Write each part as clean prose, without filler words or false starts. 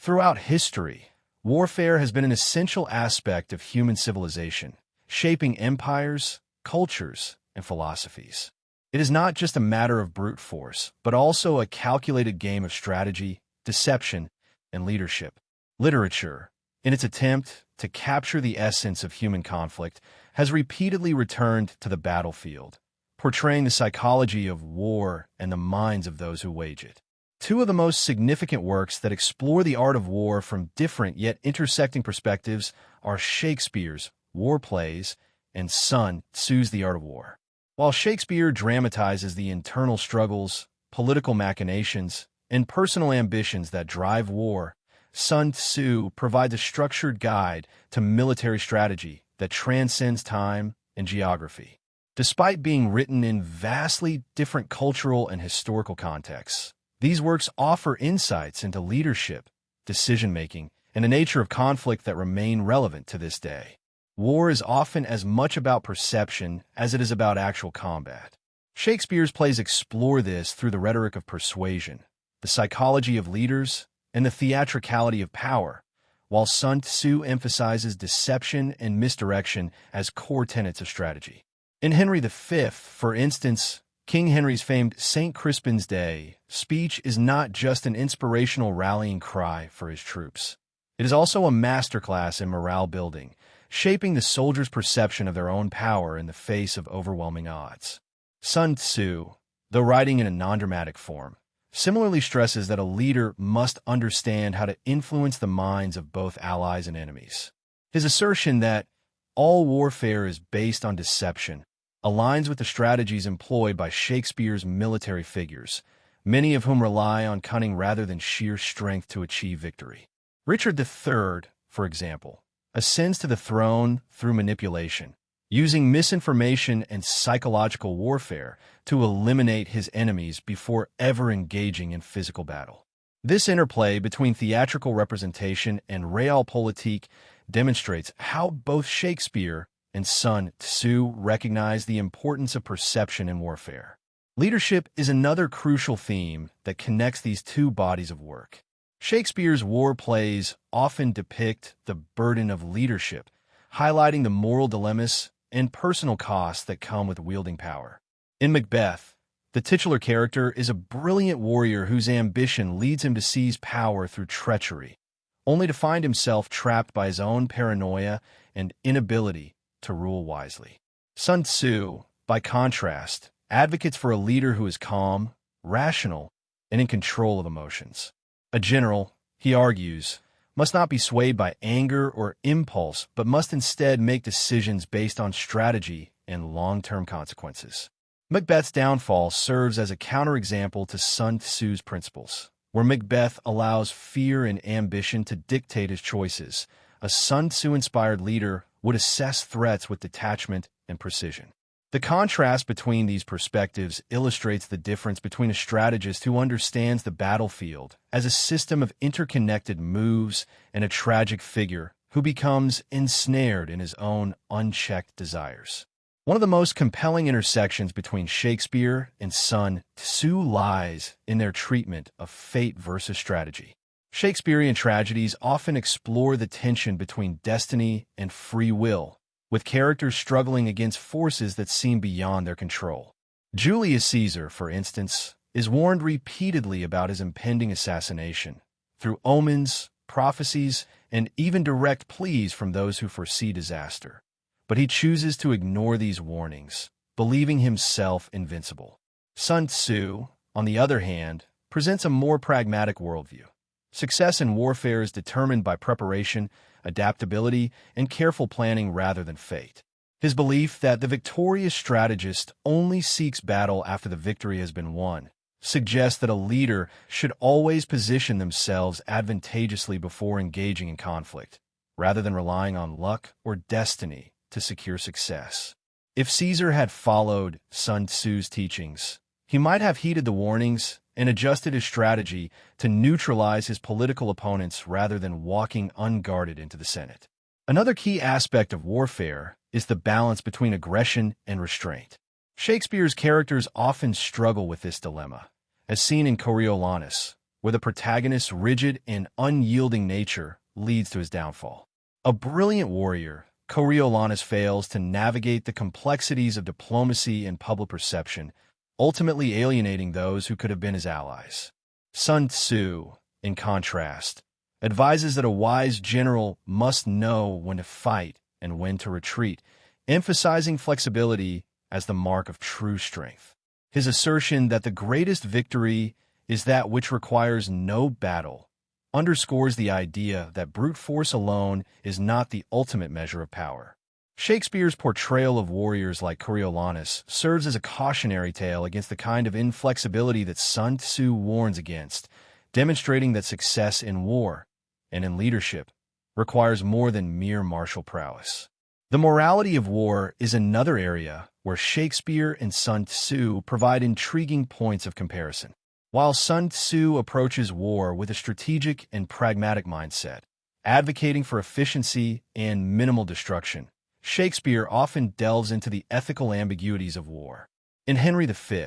Throughout history, warfare has been an essential aspect of human civilization, shaping empires, cultures, and philosophies. It is not just a matter of brute force, but also a calculated game of strategy, deception, and leadership. Literature, in its attempt to capture the essence of human conflict, has repeatedly returned to the battlefield, portraying the psychology of war and the minds of those who wage it. Two of the most significant works that explore the art of war from different yet intersecting perspectives are Shakespeare's war plays and Sun Tzu's The Art of War. While Shakespeare dramatizes the internal struggles, political machinations, and personal ambitions that drive war, Sun Tzu provides a structured guide to military strategy that transcends time and geography. Despite being written in vastly different cultural and historical contexts, these works offer insights into leadership, decision-making, and the nature of conflict that remain relevant to this day. War is often as much about perception as it is about actual combat. Shakespeare's plays explore this through the rhetoric of persuasion, the psychology of leaders, and the theatricality of power, while Sun Tzu emphasizes deception and misdirection as core tenets of strategy. In Henry V, for instance, King Henry's famed St. Crispin's Day speech is not just an inspirational rallying cry for his troops. It is also a masterclass in morale building, shaping the soldiers' perception of their own power in the face of overwhelming odds. Sun Tzu, though writing in a non-dramatic form, similarly stresses that a leader must understand how to influence the minds of both allies and enemies. His assertion that all warfare is based on deception aligns with the strategies employed by Shakespeare's military figures, many of whom rely on cunning rather than sheer strength to achieve victory. Richard III, for example, ascends to the throne through manipulation, using misinformation and psychological warfare to eliminate his enemies before ever engaging in physical battle. This interplay between theatrical representation and realpolitik demonstrates how both Shakespeare and Sun Tzu recognize the importance of perception in warfare. Leadership is another crucial theme that connects these two bodies of work. Shakespeare's war plays often depict the burden of leadership, highlighting the moral dilemmas and personal costs that come with wielding power. In Macbeth, the titular character is a brilliant warrior whose ambition leads him to seize power through treachery, only to find himself trapped by his own paranoia and inability to rule wisely. Sun Tzu, by contrast, advocates for a leader who is calm, rational, and in control of emotions. A general, he argues, must not be swayed by anger or impulse, but must instead make decisions based on strategy and long-term consequences. Macbeth's downfall serves as a counterexample to Sun Tzu's principles, where Macbeth allows fear and ambition to dictate his choices. A Sun Tzu-inspired leader would assess threats with detachment and precision. The contrast between these perspectives illustrates the difference between a strategist who understands the battlefield as a system of interconnected moves and a tragic figure who becomes ensnared in his own unchecked desires. One of the most compelling intersections between Shakespeare and Sun Tzu lies in their treatment of fate versus strategy. Shakespearean tragedies often explore the tension between destiny and free will, with characters struggling against forces that seem beyond their control. Julius Caesar, for instance, is warned repeatedly about his impending assassination, through omens, prophecies, and even direct pleas from those who foresee disaster. But he chooses to ignore these warnings, believing himself invincible. Sun Tzu, on the other hand, presents a more pragmatic worldview. Success in warfare is determined by preparation, adaptability, and careful planning rather than fate. His belief that the victorious strategist only seeks battle after the victory has been won suggests that a leader should always position themselves advantageously before engaging in conflict, rather than relying on luck or destiny to secure success. If Caesar had followed Sun Tzu's teachings, he might have heeded the warnings and adjusted his strategy to neutralize his political opponents rather than walking unguarded into the Senate. Another key aspect of warfare is the balance between aggression and restraint. Shakespeare's characters often struggle with this dilemma, as seen in Coriolanus, where the protagonist's rigid and unyielding nature leads to his downfall. A brilliant warrior, Coriolanus fails to navigate the complexities of diplomacy and public perception, ultimately alienating those who could have been his allies. Sun Tzu, in contrast, advises that a wise general must know when to fight and when to retreat, emphasizing flexibility as the mark of true strength. His assertion that the greatest victory is that which requires no battle underscores the idea that brute force alone is not the ultimate measure of power. Shakespeare's portrayal of warriors like Coriolanus serves as a cautionary tale against the kind of inflexibility that Sun Tzu warns against, demonstrating that success in war and in leadership requires more than mere martial prowess. The morality of war is another area where Shakespeare and Sun Tzu provide intriguing points of comparison. While Sun Tzu approaches war with a strategic and pragmatic mindset, advocating for efficiency and minimal destruction, Shakespeare often delves into the ethical ambiguities of war. In Henry V,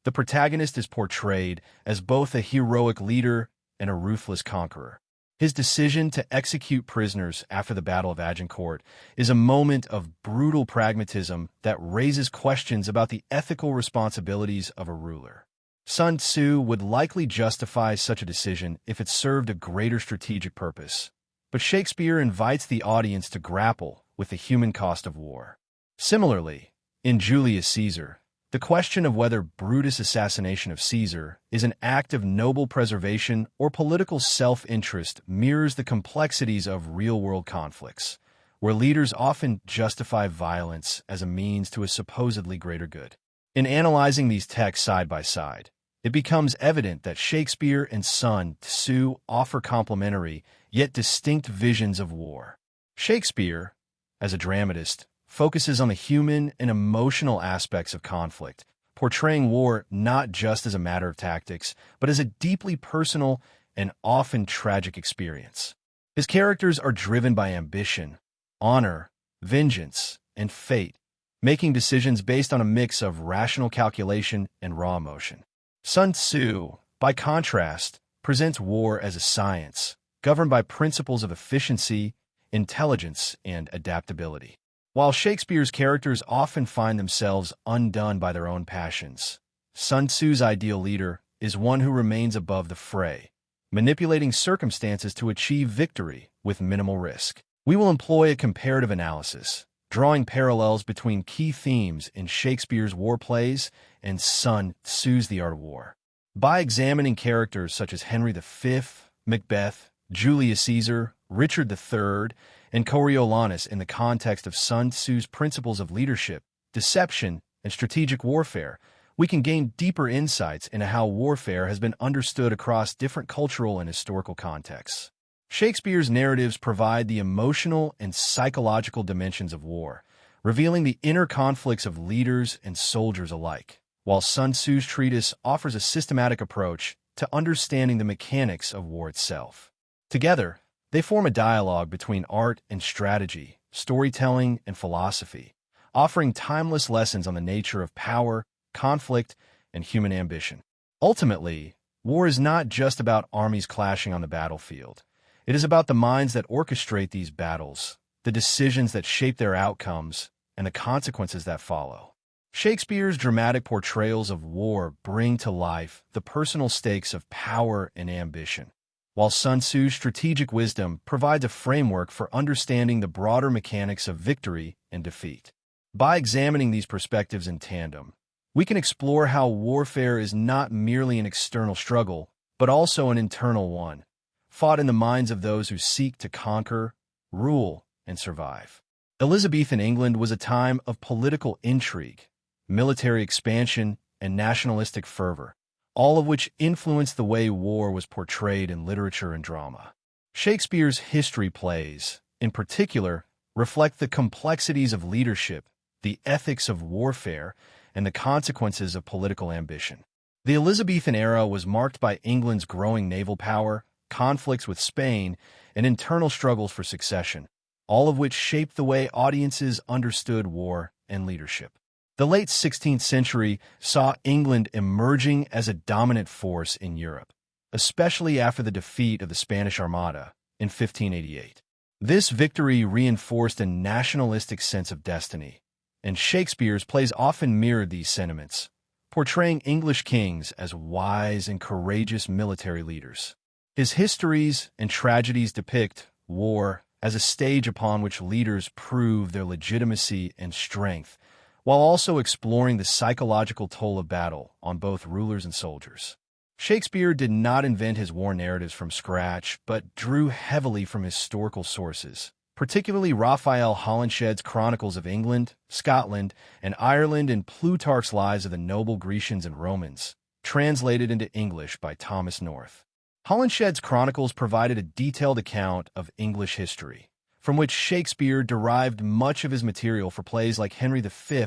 the protagonist is portrayed as both a heroic leader and a ruthless conqueror. His decision to execute prisoners after the Battle of Agincourt is a moment of brutal pragmatism that raises questions about the ethical responsibilities of a ruler. Sun Tzu would likely justify such a decision if it served a greater strategic purpose, but Shakespeare invites the audience to grapple with the human cost of war. Similarly, in Julius Caesar, the question of whether Brutus' assassination of Caesar is an act of noble preservation or political self-interest mirrors the complexities of real-world conflicts, where leaders often justify violence as a means to a supposedly greater good. In analyzing these texts side by side, it becomes evident that Shakespeare and Sun Tzu offer complementary yet distinct visions of war. Shakespeare, as a dramatist, focuses on the human and emotional aspects of conflict, portraying war not just as a matter of tactics, but as a deeply personal and often tragic experience. His characters are driven by ambition, honor, vengeance, and fate, making decisions based on a mix of rational calculation and raw emotion. Sun Tzu, by contrast, presents war as a science, governed by principles of efficiency, intelligence, and adaptability. While Shakespeare's characters often find themselves undone by their own passions, Sun Tzu's ideal leader is one who remains above the fray, manipulating circumstances to achieve victory with minimal risk. We will employ a comparative analysis, drawing parallels between key themes in Shakespeare's war plays and Sun Tzu's The Art of War. By examining characters such as Henry V, Macbeth, Julius Caesar, Richard III, and Coriolanus in the context of Sun Tzu's principles of leadership, deception, and strategic warfare, we can gain deeper insights into how warfare has been understood across different cultural and historical contexts. Shakespeare's narratives provide the emotional and psychological dimensions of war, revealing the inner conflicts of leaders and soldiers alike, while Sun Tzu's treatise offers a systematic approach to understanding the mechanics of war itself. Together, they form a dialogue between art and strategy, storytelling and philosophy, offering timeless lessons on the nature of power, conflict, and human ambition. Ultimately, war is not just about armies clashing on the battlefield. It is about the minds that orchestrate these battles, the decisions that shape their outcomes, and the consequences that follow. Shakespeare's dramatic portrayals of war bring to life the personal stakes of power and ambition, while Sun Tzu's strategic wisdom provides a framework for understanding the broader mechanics of victory and defeat. By examining these perspectives in tandem, we can explore how warfare is not merely an external struggle, but also an internal one, fought in the minds of those who seek to conquer, rule, and survive. Elizabethan England was a time of political intrigue, military expansion, and nationalistic fervor, all of which influenced the way war was portrayed in literature and drama. Shakespeare's history plays, in particular, reflect the complexities of leadership, the ethics of warfare, and the consequences of political ambition. The Elizabethan era was marked by England's growing naval power, conflicts with Spain, and internal struggles for succession, all of which shaped the way audiences understood war and leadership. The late 16th century saw England emerging as a dominant force in Europe, especially after the defeat of the Spanish Armada in 1588. This victory reinforced a nationalistic sense of destiny, and Shakespeare's plays often mirrored these sentiments, portraying English kings as wise and courageous military leaders. His histories and tragedies depict war as a stage upon which leaders prove their legitimacy and strength, while also exploring the psychological toll of battle on both rulers and soldiers. Shakespeare did not invent his war narratives from scratch, but drew heavily from historical sources, particularly Raphael Holinshed's Chronicles of England, Scotland, and Ireland and Plutarch's Lives of the Noble Grecians and Romans, translated into English by Thomas North. Holinshed's Chronicles provided a detailed account of English history, from which Shakespeare derived much of his material for plays like Henry V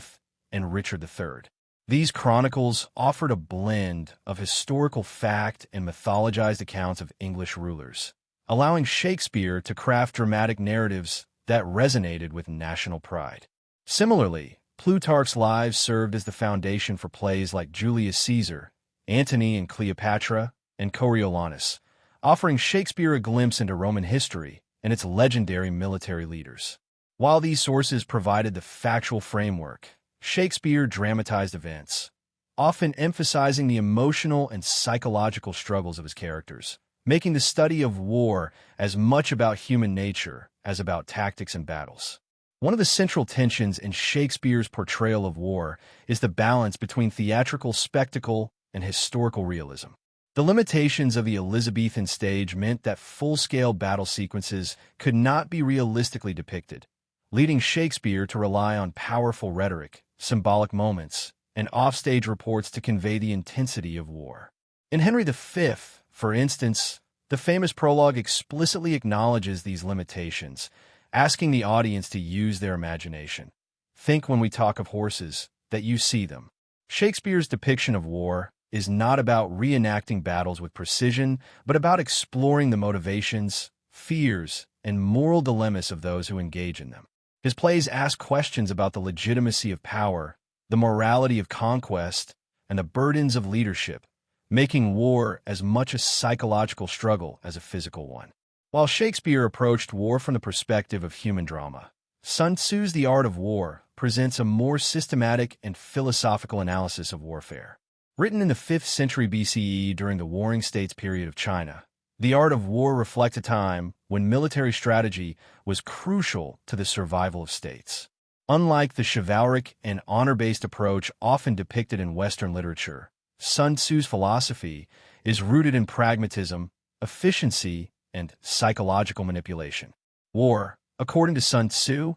and Richard III. These chronicles offered a blend of historical fact and mythologized accounts of English rulers, allowing Shakespeare to craft dramatic narratives that resonated with national pride. Similarly, Plutarch's Lives served as the foundation for plays like Julius Caesar, Antony and Cleopatra, and Coriolanus, offering Shakespeare a glimpse into Roman history and its legendary military leaders. While these sources provided the factual framework, Shakespeare dramatized events, often emphasizing the emotional and psychological struggles of his characters, making the study of war as much about human nature as about tactics and battles. One of the central tensions in Shakespeare's portrayal of war is the balance between theatrical spectacle and historical realism. The limitations of the Elizabethan stage meant that full-scale battle sequences could not be realistically depicted, leading Shakespeare to rely on powerful rhetoric, symbolic moments, and offstage reports to convey the intensity of war. In Henry V, for instance, the famous prologue explicitly acknowledges these limitations, asking the audience to use their imagination. Think when we talk of horses, that you see them. Shakespeare's depiction of war is not about reenacting battles with precision, but about exploring the motivations, fears, and moral dilemmas of those who engage in them. His plays ask questions about the legitimacy of power, the morality of conquest, and the burdens of leadership, making war as much a psychological struggle as a physical one. While Shakespeare approached war from the perspective of human drama, Sun Tzu's The Art of War presents a more systematic and philosophical analysis of warfare. Written in the 5th century BCE during the Warring States period of China, The Art of War reflects a time when military strategy was crucial to the survival of states. Unlike the chivalric and honor-based approach often depicted in Western literature, Sun Tzu's philosophy is rooted in pragmatism, efficiency, and psychological manipulation. War, according to Sun Tzu,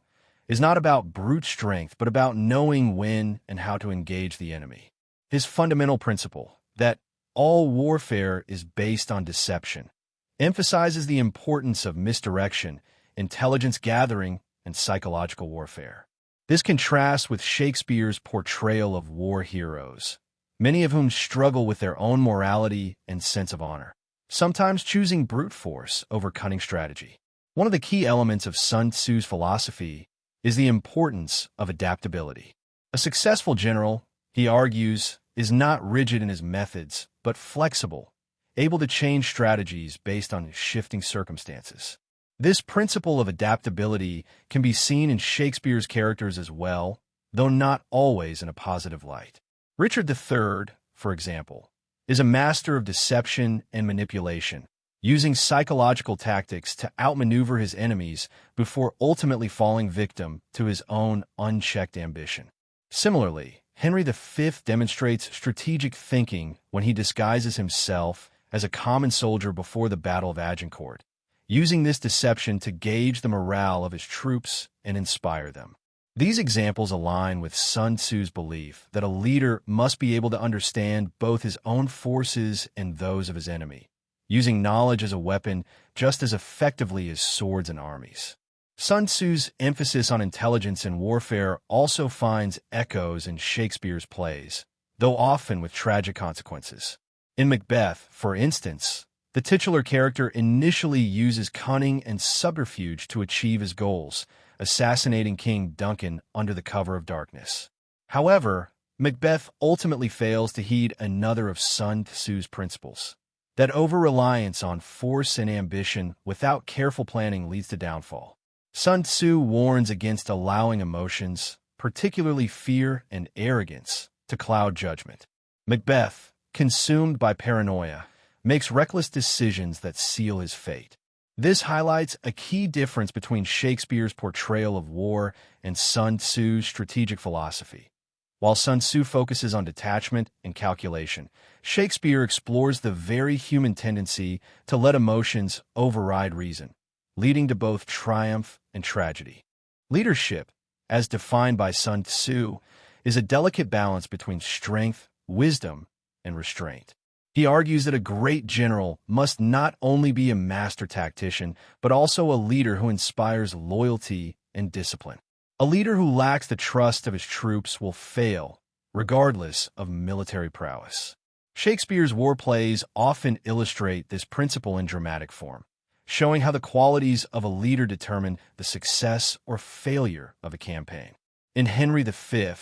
is not about brute strength, but about knowing when and how to engage the enemy. His fundamental principle, that all warfare is based on deception, emphasizes the importance of misdirection, intelligence gathering, and psychological warfare. This contrasts with Shakespeare's portrayal of war heroes, many of whom struggle with their own morality and sense of honor, sometimes choosing brute force over cunning strategy. One of the key elements of Sun Tzu's philosophy is the importance of adaptability. A successful general, he argues, is not rigid in his methods, but flexible, able to change strategies based on shifting circumstances. This principle of adaptability can be seen in Shakespeare's characters as well, though not always in a positive light. Richard III, for example, is a master of deception and manipulation, using psychological tactics to outmaneuver his enemies before ultimately falling victim to his own unchecked ambition. Similarly, Henry V demonstrates strategic thinking when he disguises himself as a common soldier before the Battle of Agincourt, using this deception to gauge the morale of his troops and inspire them. These examples align with Sun Tzu's belief that a leader must be able to understand both his own forces and those of his enemy, using knowledge as a weapon just as effectively as swords and armies. Sun Tzu's emphasis on intelligence in warfare also finds echoes in Shakespeare's plays, though often with tragic consequences. In Macbeth, for instance, the titular character initially uses cunning and subterfuge to achieve his goals, assassinating King Duncan under the cover of darkness. However, Macbeth ultimately fails to heed another of Sun Tzu's principles, that over-reliance on force and ambition without careful planning leads to downfall. Sun Tzu warns against allowing emotions, particularly fear and arrogance, to cloud judgment. Macbeth, consumed by paranoia, makes reckless decisions that seal his fate. This highlights a key difference between Shakespeare's portrayal of war and Sun Tzu's strategic philosophy. While Sun Tzu focuses on detachment and calculation, Shakespeare explores the very human tendency to let emotions override reason, leading to both triumph and tragedy. Leadership, as defined by Sun Tzu, is a delicate balance between strength, wisdom, and restraint. He argues that a great general must not only be a master tactician, but also a leader who inspires loyalty and discipline. A leader who lacks the trust of his troops will fail, regardless of military prowess. Shakespeare's war plays often illustrate this principle in dramatic form, showing how the qualities of a leader determine the success or failure of a campaign. In Henry V,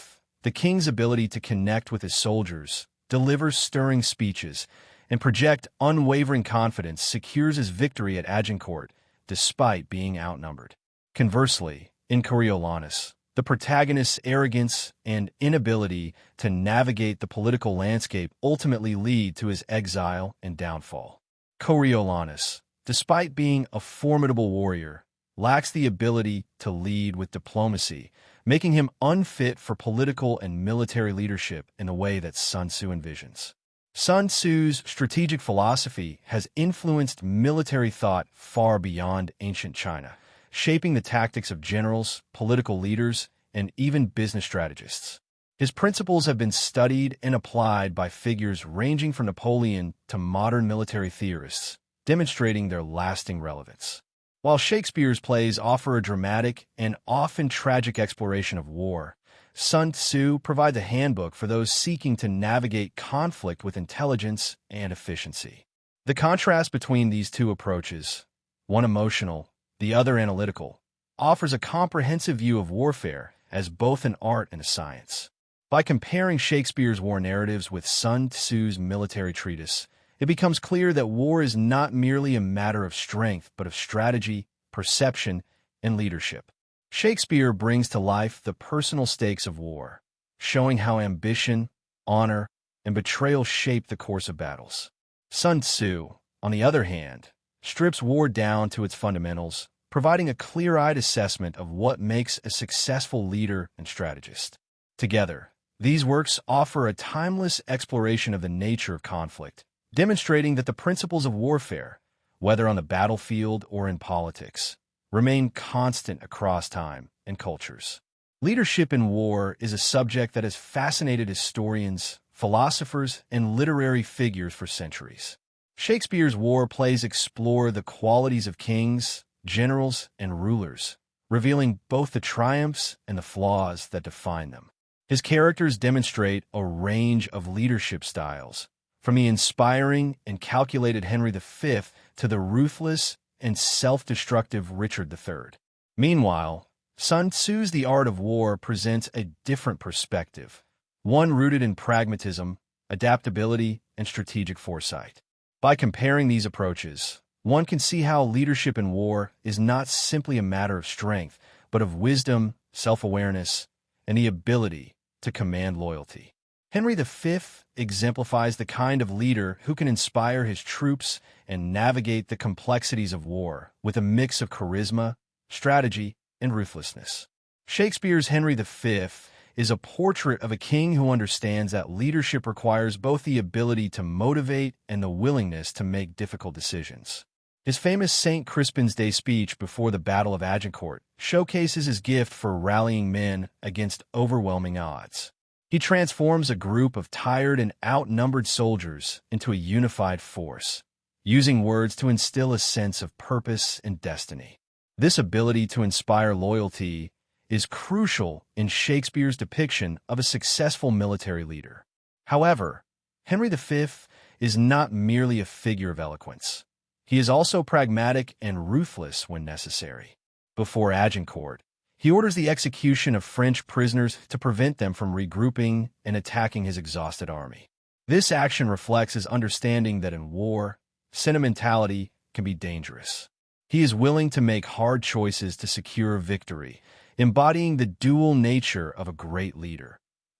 the king's ability to connect with his soldiers, deliver stirring speeches, and project unwavering confidence secures his victory at Agincourt, despite being outnumbered. Conversely, in Coriolanus, the protagonist's arrogance and inability to navigate the political landscape ultimately lead to his exile and downfall. Coriolanus, despite being a formidable warrior, lacks the ability to lead with diplomacy, making him unfit for political and military leadership in the way that Sun Tzu envisions. Sun Tzu's strategic philosophy has influenced military thought far beyond ancient China, shaping the tactics of generals, political leaders, and even business strategists. His principles have been studied and applied by figures ranging from Napoleon to modern military theorists, demonstrating their lasting relevance. While Shakespeare's plays offer a dramatic and often tragic exploration of war, Sun Tzu provides a handbook for those seeking to navigate conflict with intelligence and efficiency. The contrast between these two approaches, one emotional, the other analytical, offers a comprehensive view of warfare as both an art and a science. By comparing Shakespeare's war narratives with Sun Tzu's military treatise, it becomes clear that war is not merely a matter of strength, but of strategy, perception, and leadership. Shakespeare brings to life the personal stakes of war, showing how ambition, honor, and betrayal shape the course of battles. Sun Tzu, on the other hand, strips war down to its fundamentals, providing a clear-eyed assessment of what makes a successful leader and strategist. Together, these works offer a timeless exploration of the nature of conflict, demonstrating that the principles of warfare, whether on the battlefield or in politics, remain constant across time and cultures. Leadership in war is a subject that has fascinated historians, philosophers, and literary figures for centuries. Shakespeare's war plays explore the qualities of kings, generals, and rulers, revealing both the triumphs and the flaws that define them. His characters demonstrate a range of leadership styles, from the inspiring and calculated Henry V to the ruthless and self-destructive Richard III. Meanwhile, Sun Tzu's The Art of War presents a different perspective, one rooted in pragmatism, adaptability, and strategic foresight. By comparing these approaches, one can see how leadership in war is not simply a matter of strength, but of wisdom, self-awareness, and the ability to command loyalty. Henry V exemplifies the kind of leader who can inspire his troops and navigate the complexities of war with a mix of charisma, strategy, and ruthlessness. Shakespeare's Henry V is a portrait of a king who understands that leadership requires both the ability to motivate and the willingness to make difficult decisions. His famous St. Crispin's Day speech before the Battle of Agincourt showcases his gift for rallying men against overwhelming odds. He transforms a group of tired and outnumbered soldiers into a unified force, using words to instill a sense of purpose and destiny. This ability to inspire loyalty is crucial in Shakespeare's depiction of a successful military leader. However, Henry V is not merely a figure of eloquence. He is also pragmatic and ruthless when necessary. Before Agincourt, he orders the execution of French prisoners to prevent them from regrouping and attacking his exhausted army. This action reflects his understanding that in war, sentimentality can be dangerous. He is willing to make hard choices to secure victory, embodying the dual nature of a great leader,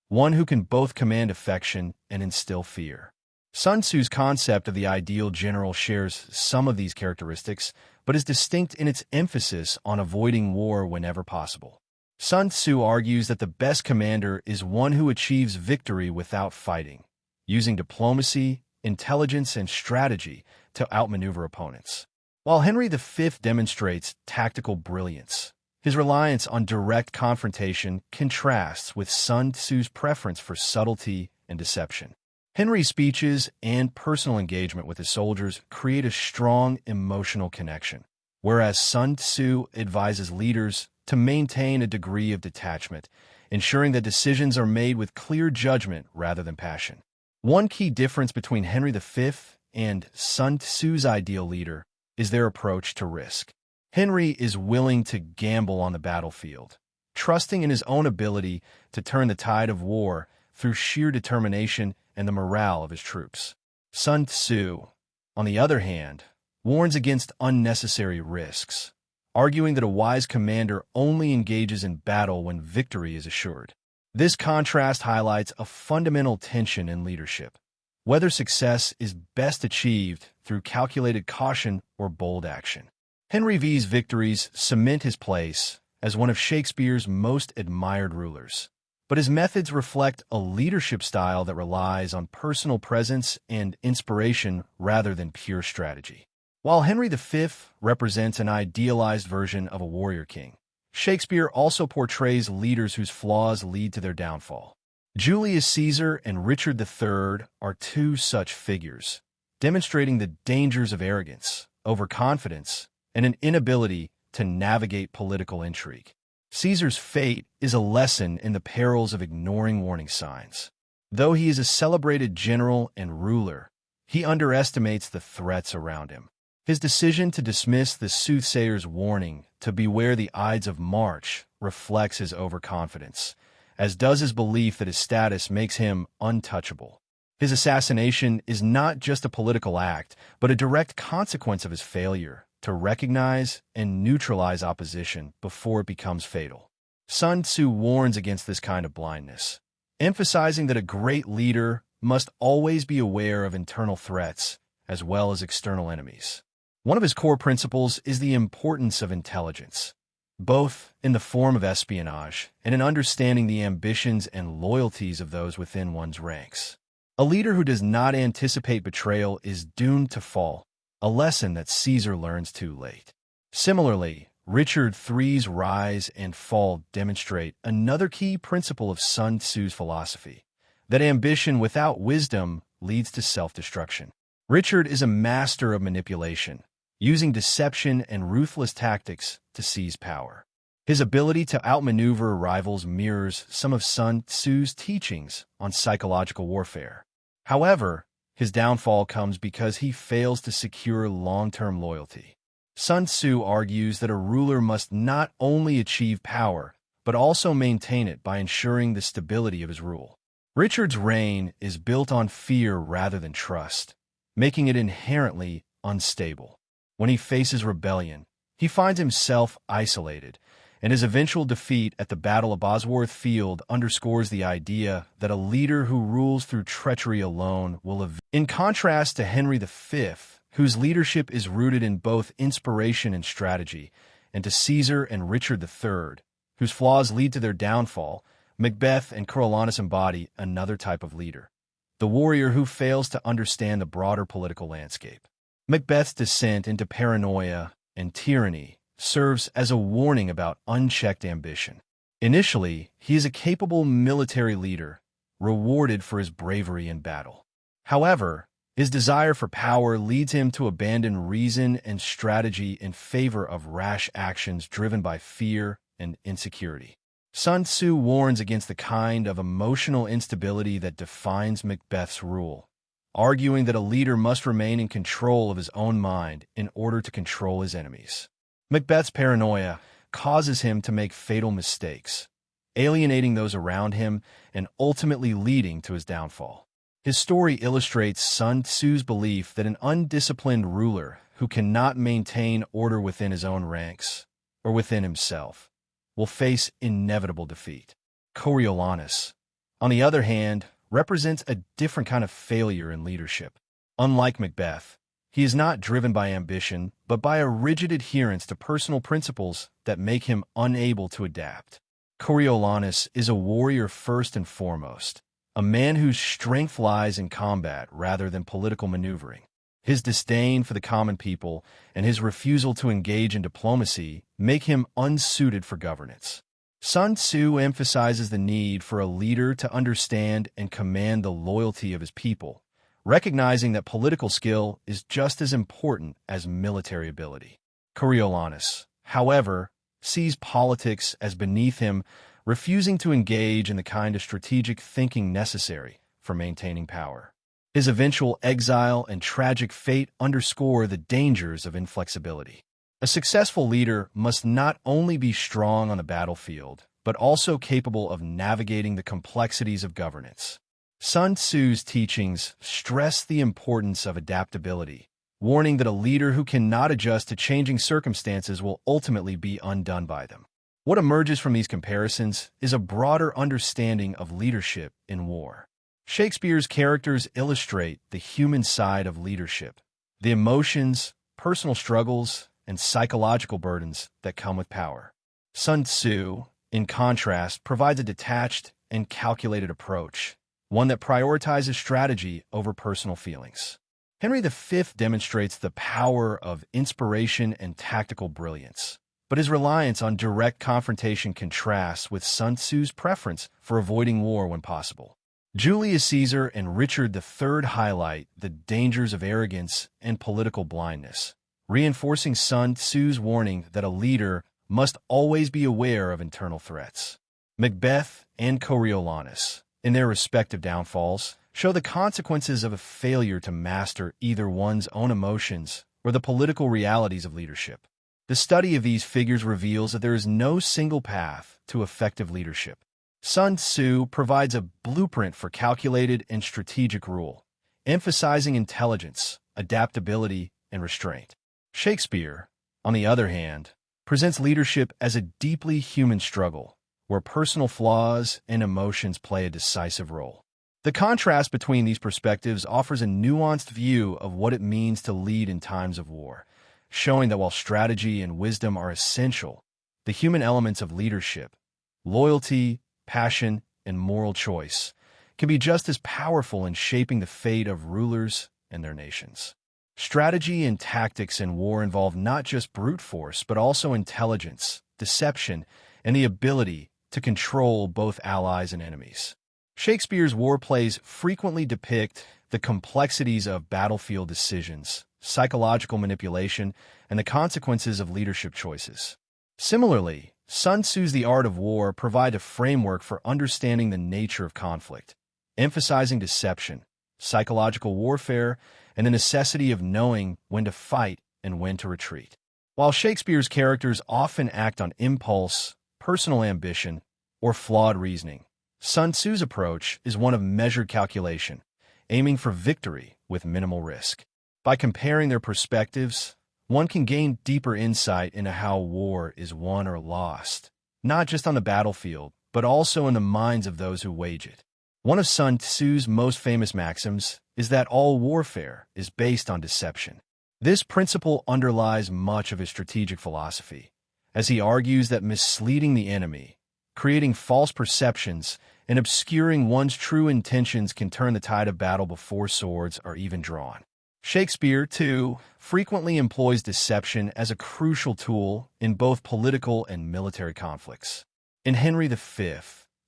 one who can both command affection and instill fear. Sun Tzu's concept of the ideal general shares some of these characteristics, but is distinct in its emphasis on avoiding war whenever possible. Sun Tzu argues that the best commander is one who achieves victory without fighting, using diplomacy, intelligence, and strategy to outmaneuver opponents. While Henry V demonstrates tactical brilliance, his reliance on direct confrontation contrasts with Sun Tzu's preference for subtlety and deception. Henry's speeches and personal engagement with his soldiers create a strong emotional connection, whereas Sun Tzu advises leaders to maintain a degree of detachment, ensuring that decisions are made with clear judgment rather than passion. One key difference between Henry V and Sun Tzu's ideal leader is their approach to risk. Henry is willing to gamble on the battlefield, trusting in his own ability to turn the tide of war through sheer determination and the morale of his troops. Sun Tzu, on the other hand, warns against unnecessary risks, arguing that a wise commander only engages in battle when victory is assured. This contrast highlights a fundamental tension in leadership, whether success is best achieved through calculated caution or bold action. Henry V's victories cement his place as one of Shakespeare's most admired rulers, but his methods reflect a leadership style that relies on personal presence and inspiration rather than pure strategy. While Henry V represents an idealized version of a warrior king, Shakespeare also portrays leaders whose flaws lead to their downfall. Julius Caesar and Richard III are two such figures, demonstrating the dangers of arrogance, overconfidence, and an inability to navigate political intrigue. Caesar's fate is a lesson in the perils of ignoring warning signs. Though he is a celebrated general and ruler, he underestimates the threats around him. His decision to dismiss the soothsayer's warning to beware the Ides of March reflects his overconfidence, as does his belief that his status makes him untouchable. His assassination is not just a political act, but a direct consequence of his failure to recognize and neutralize opposition before it becomes fatal. Sun Tzu warns against this kind of blindness, emphasizing that a great leader must always be aware of internal threats as well as external enemies. One of his core principles is the importance of intelligence, both in the form of espionage and in understanding the ambitions and loyalties of those within one's ranks. A leader who does not anticipate betrayal is doomed to fall, a lesson that Caesar learns too late. Similarly, Richard III's rise and fall demonstrate another key principle of Sun Tzu's philosophy, that ambition without wisdom leads to self-destruction. Richard is a master of manipulation, using deception and ruthless tactics to seize power. His ability to outmaneuver rivals mirrors some of Sun Tzu's teachings on psychological warfare. However, his downfall comes because he fails to secure long-term loyalty. Sun Tzu argues that a ruler must not only achieve power, but also maintain it by ensuring the stability of his rule. Richard's reign is built on fear rather than trust, making it inherently unstable. When he faces rebellion, he finds himself isolated, and his eventual defeat at the Battle of Bosworth Field underscores the idea that a leader who rules through treachery alone will In contrast to Henry V, whose leadership is rooted in both inspiration and strategy, and to Caesar and Richard III, whose flaws lead to their downfall, Macbeth and Coriolanus embody another type of leader, the warrior who fails to understand the broader political landscape. Macbeth's descent into paranoia and tyranny serves as a warning about unchecked ambition. Initially, he is a capable military leader, rewarded for his bravery in battle. However, his desire for power leads him to abandon reason and strategy in favor of rash actions driven by fear and insecurity. Sun Tzu warns against the kind of emotional instability that defines Macbeth's rule, arguing that a leader must remain in control of his own mind in order to control his enemies. Macbeth's paranoia causes him to make fatal mistakes, alienating those around him and ultimately leading to his downfall. His story illustrates Sun Tzu's belief that an undisciplined ruler who cannot maintain order within his own ranks or within himself will face inevitable defeat. Coriolanus, on the other hand, represents a different kind of failure in leadership. Unlike Macbeth, he is not driven by ambition, but by a rigid adherence to personal principles that make him unable to adapt. Coriolanus is a warrior first and foremost, a man whose strength lies in combat rather than political maneuvering. His disdain for the common people and his refusal to engage in diplomacy make him unsuited for governance. Sun Tzu emphasizes the need for a leader to understand and command the loyalty of his people, recognizing that political skill is just as important as military ability. Coriolanus, however, sees politics as beneath him, refusing to engage in the kind of strategic thinking necessary for maintaining power. His eventual exile and tragic fate underscore the dangers of inflexibility. A successful leader must not only be strong on the battlefield, but also capable of navigating the complexities of governance. Sun Tzu's teachings stress the importance of adaptability, warning that a leader who cannot adjust to changing circumstances will ultimately be undone by them. What emerges from these comparisons is a broader understanding of leadership in war. Shakespeare's characters illustrate the human side of leadership, the emotions, personal struggles, and psychological burdens that come with power. Sun Tzu, in contrast, provides a detached and calculated approach, one that prioritizes strategy over personal feelings. Henry V demonstrates the power of inspiration and tactical brilliance, but his reliance on direct confrontation contrasts with Sun Tzu's preference for avoiding war when possible. Julius Caesar and Richard III highlight the dangers of arrogance and political blindness, reinforcing Sun Tzu's warning that a leader must always be aware of internal threats. Macbeth and Coriolanus, in their respective downfalls, show the consequences of a failure to master either one's own emotions or the political realities of leadership. The study of these figures reveals that there is no single path to effective leadership. Sun Tzu provides a blueprint for calculated and strategic rule, emphasizing intelligence, adaptability, and restraint. Shakespeare, on the other hand, presents leadership as a deeply human struggle, where personal flaws and emotions play a decisive role. The contrast between these perspectives offers a nuanced view of what it means to lead in times of war, showing that while strategy and wisdom are essential, the human elements of leadership, loyalty, passion, and moral choice, can be just as powerful in shaping the fate of rulers and their nations. Strategy and tactics in war involve not just brute force, but also intelligence, deception, and the ability to control both allies and enemies. Shakespeare's war plays frequently depict the complexities of battlefield decisions, psychological manipulation, and the consequences of leadership choices. Similarly, Sun Tzu's The Art of War provide a framework for understanding the nature of conflict, emphasizing deception, psychological warfare, and the necessity of knowing when to fight and when to retreat. While Shakespeare's characters often act on impulse, personal ambition, or flawed reasoning, Sun Tzu's approach is one of measured calculation, aiming for victory with minimal risk. By comparing their perspectives, one can gain deeper insight into how war is won or lost, not just on the battlefield, but also in the minds of those who wage it. One of Sun Tzu's most famous maxims is that all warfare is based on deception. This principle underlies much of his strategic philosophy, as he argues that misleading the enemy, creating false perceptions, and obscuring one's true intentions can turn the tide of battle before swords are even drawn. Shakespeare, too, frequently employs deception as a crucial tool in both political and military conflicts. In Henry V,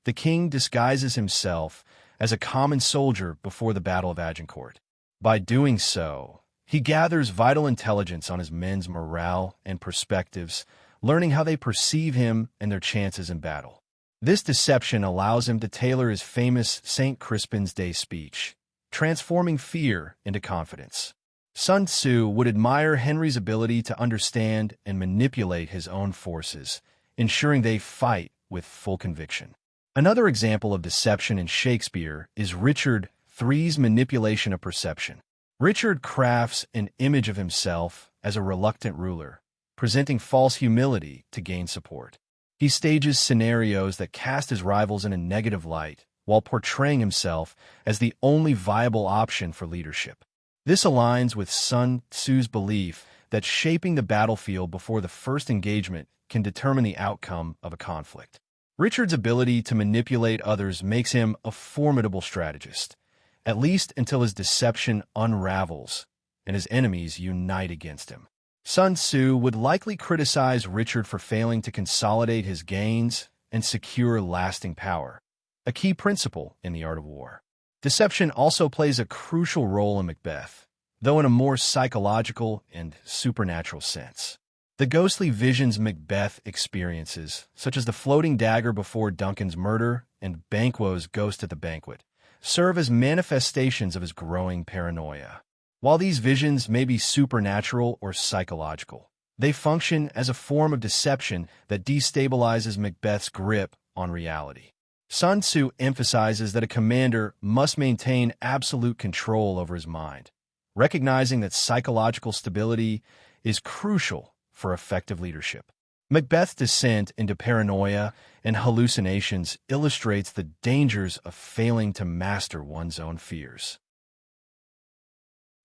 the king disguises himself as a common soldier before the Battle of Agincourt. By doing so, he gathers vital intelligence on his men's morale and perspectives, learning how they perceive him and their chances in battle. This deception allows him to tailor his famous St. Crispin's Day speech, transforming fear into confidence. Sun Tzu would admire Henry's ability to understand and manipulate his own forces, ensuring they fight with full conviction. Another example of deception in Shakespeare is Richard Three's manipulation of perception. Richard crafts an image of himself as a reluctant ruler, presenting false humility to gain support. He stages scenarios that cast his rivals in a negative light, while portraying himself as the only viable option for leadership. This aligns with Sun Tzu's belief that shaping the battlefield before the first engagement can determine the outcome of a conflict. Richard's ability to manipulate others makes him a formidable strategist, at least until his deception unravels and his enemies unite against him. Sun Tzu would likely criticize Richard for failing to consolidate his gains and secure lasting power, a key principle in the art of war. Deception also plays a crucial role in Macbeth, though in a more psychological and supernatural sense. The ghostly visions Macbeth experiences, such as the floating dagger before Duncan's murder and Banquo's ghost at the banquet, serve as manifestations of his growing paranoia. While these visions may be supernatural or psychological, they function as a form of deception that destabilizes Macbeth's grip on reality. Sun Tzu emphasizes that a commander must maintain absolute control over his mind, recognizing that psychological stability is crucial for effective leadership. Macbeth's descent into paranoia and hallucinations illustrates the dangers of failing to master one's own fears.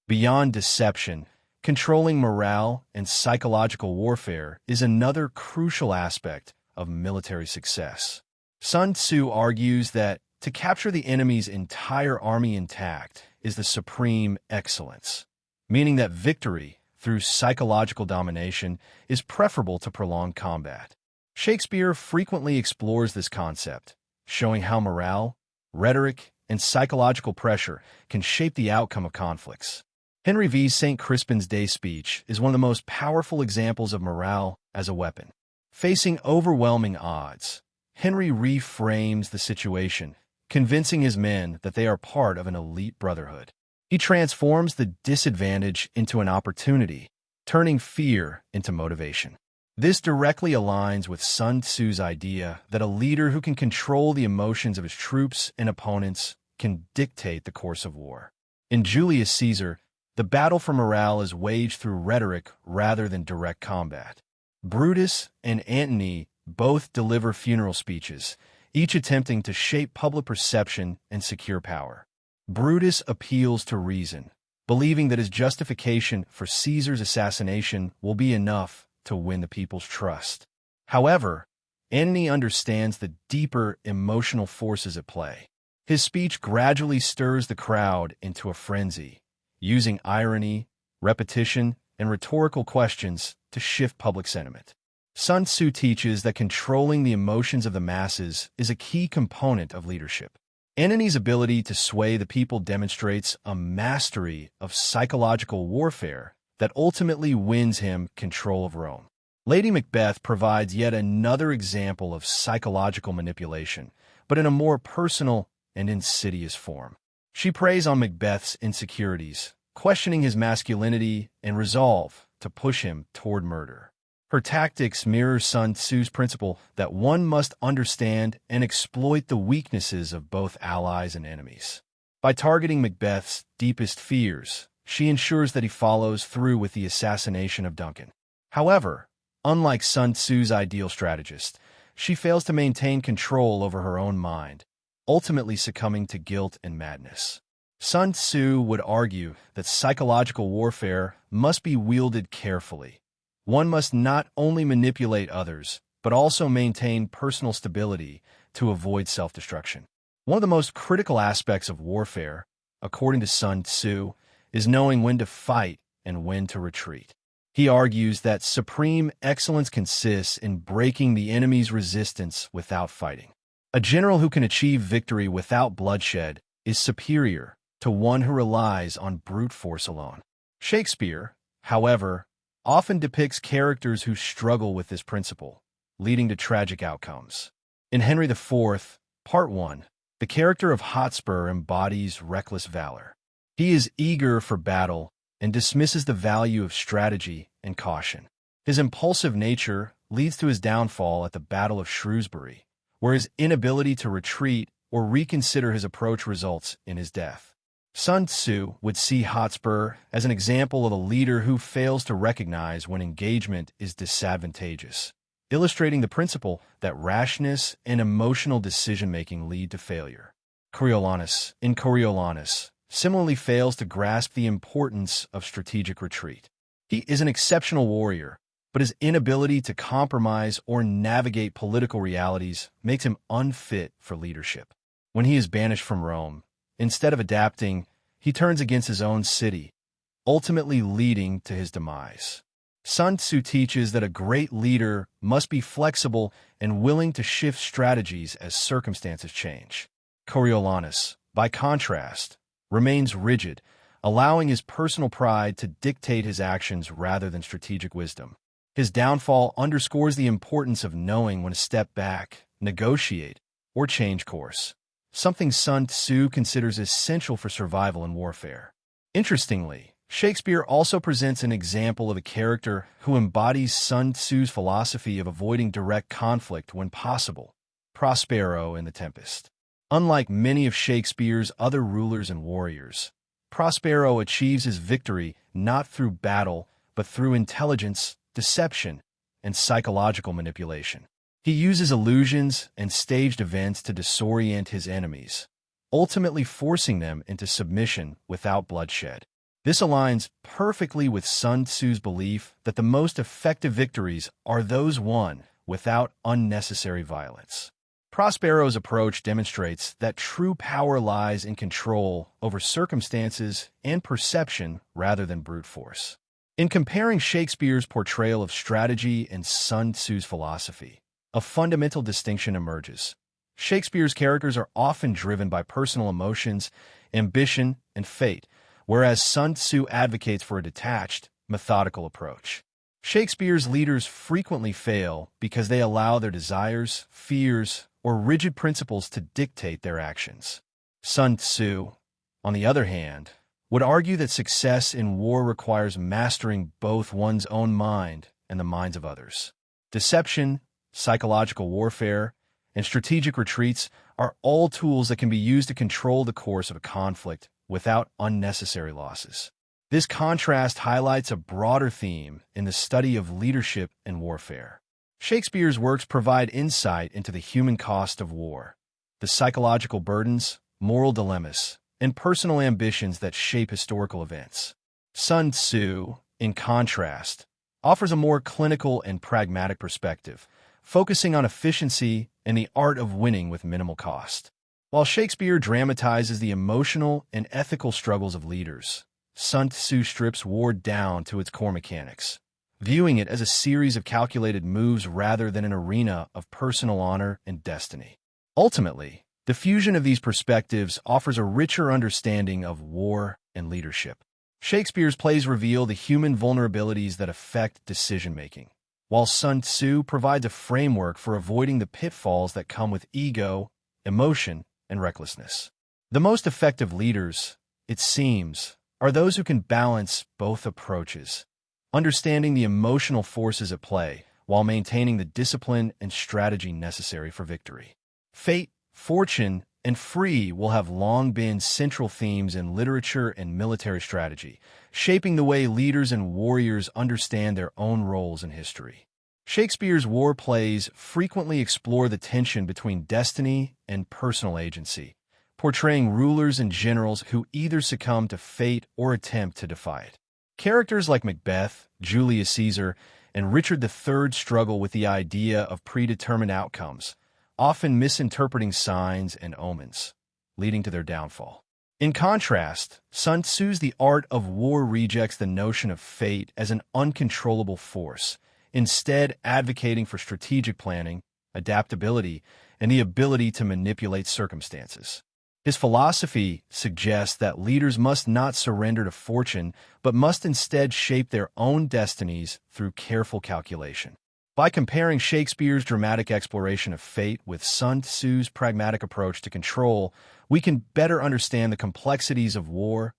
Beyond deception, controlling morale and psychological warfare is another crucial aspect of military success. Sun Tzu argues that to capture the enemy's entire army intact is the supreme excellence, meaning that victory through psychological domination is preferable to prolonged combat. Shakespeare frequently explores this concept, showing how morale, rhetoric, and psychological pressure can shape the outcome of conflicts. Henry V. St. Crispin's Day speech is one of the most powerful examples of morale as a weapon. Facing overwhelming odds, Henry reframes the situation, convincing his men that they are part of an elite brotherhood. He transforms the disadvantage into an opportunity, turning fear into motivation. This directly aligns with Sun Tzu's idea that a leader who can control the emotions of his troops and opponents can dictate the course of war. In Julius Caesar, the battle for morale is waged through rhetoric rather than direct combat. Brutus and Antony both deliver funeral speeches, each attempting to shape public perception and secure power. Brutus appeals to reason, believing that his justification for Caesar's assassination will be enough to win the people's trust. However, Antony understands the deeper emotional forces at play. His speech gradually stirs the crowd into a frenzy, using irony, repetition, and rhetorical questions to shift public sentiment. Sun Tzu teaches that controlling the emotions of the masses is a key component of leadership. Antony's ability to sway the people demonstrates a mastery of psychological warfare that ultimately wins him control of Rome. Lady Macbeth provides yet another example of psychological manipulation, but in a more personal and insidious form. She preys on Macbeth's insecurities, questioning his masculinity and resolve to push him toward murder. Her tactics mirror Sun Tzu's principle that one must understand and exploit the weaknesses of both allies and enemies. By targeting Macbeth's deepest fears, she ensures that he follows through with the assassination of Duncan. However, unlike Sun Tzu's ideal strategist, she fails to maintain control over her own mind, ultimately succumbing to guilt and madness. Sun Tzu would argue that psychological warfare must be wielded carefully. One must not only manipulate others, but also maintain personal stability to avoid self-destruction. One of the most critical aspects of warfare, according to Sun Tzu, is knowing when to fight and when to retreat. He argues that supreme excellence consists in breaking the enemy's resistance without fighting. A general who can achieve victory without bloodshed is superior to one who relies on brute force alone. Shakespeare, however, often depicts characters who struggle with this principle, leading to tragic outcomes. In Henry IV, Part 1, the character of Hotspur embodies reckless valor. He is eager for battle and dismisses the value of strategy and caution. His impulsive nature leads to his downfall at the Battle of Shrewsbury, where his inability to retreat or reconsider his approach results in his death. Sun Tzu would see Hotspur as an example of a leader who fails to recognize when engagement is disadvantageous, illustrating the principle that rashness and emotional decision-making lead to failure. Coriolanus, similarly fails to grasp the importance of strategic retreat. He is an exceptional warrior, but his inability to compromise or navigate political realities makes him unfit for leadership. When he is banished from Rome, instead of adapting, he turns against his own city, ultimately leading to his demise. Sun Tzu teaches that a great leader must be flexible and willing to shift strategies as circumstances change. Coriolanus, by contrast, remains rigid, allowing his personal pride to dictate his actions rather than strategic wisdom. His downfall underscores the importance of knowing when to step back, negotiate, or change course, something Sun Tzu considers essential for survival in warfare. Interestingly, Shakespeare also presents an example of a character who embodies Sun Tzu's philosophy of avoiding direct conflict when possible, Prospero in The Tempest. Unlike many of Shakespeare's other rulers and warriors, Prospero achieves his victory not through battle, but through intelligence, deception, and psychological manipulation. He uses illusions and staged events to disorient his enemies, ultimately forcing them into submission without bloodshed. This aligns perfectly with Sun Tzu's belief that the most effective victories are those won without unnecessary violence. Prospero's approach demonstrates that true power lies in control over circumstances and perception rather than brute force. In comparing Shakespeare's portrayal of strategy and Sun Tzu's philosophy, a fundamental distinction emerges. Shakespeare's characters are often driven by personal emotions, ambition, and fate, whereas Sun Tzu advocates for a detached, methodical approach. Shakespeare's leaders frequently fail because they allow their desires, fears, or rigid principles to dictate their actions. Sun Tzu, on the other hand, would argue that success in war requires mastering both one's own mind and the minds of others. Deception, psychological warfare, and strategic retreats are all tools that can be used to control the course of a conflict without unnecessary losses. This contrast highlights a broader theme in the study of leadership and warfare. Shakespeare's works provide insight into the human cost of war, the psychological burdens, moral dilemmas, and personal ambitions that shape historical events. Sun Tzu, in contrast, offers a more clinical and pragmatic perspective, focusing on efficiency and the art of winning with minimal cost. While Shakespeare dramatizes the emotional and ethical struggles of leaders, Sun Tzu strips war down to its core mechanics, viewing it as a series of calculated moves rather than an arena of personal honor and destiny. Ultimately, the fusion of these perspectives offers a richer understanding of war and leadership. Shakespeare's plays reveal the human vulnerabilities that affect decision-making, while Sun Tzu provides a framework for avoiding the pitfalls that come with ego, emotion, and recklessness. The most effective leaders, it seems, are those who can balance both approaches, understanding the emotional forces at play while maintaining the discipline and strategy necessary for victory. Fate, fortune, and free will have long been central themes in literature and military strategy, shaping the way leaders and warriors understand their own roles in history. Shakespeare's war plays frequently explore the tension between destiny and personal agency, portraying rulers and generals who either succumb to fate or attempt to defy it. Characters like Macbeth, Julius Caesar, and Richard III struggle with the idea of predetermined outcomes, often misinterpreting signs and omens, leading to their downfall. In contrast, Sun Tzu's The Art of War rejects the notion of fate as an uncontrollable force, instead advocating for strategic planning, adaptability, and the ability to manipulate circumstances. His philosophy suggests that leaders must not surrender to fortune, but must instead shape their own destinies through careful calculation. By comparing Shakespeare's dramatic exploration of fate with Sun Tzu's pragmatic approach to control, we can better understand the complexities of war.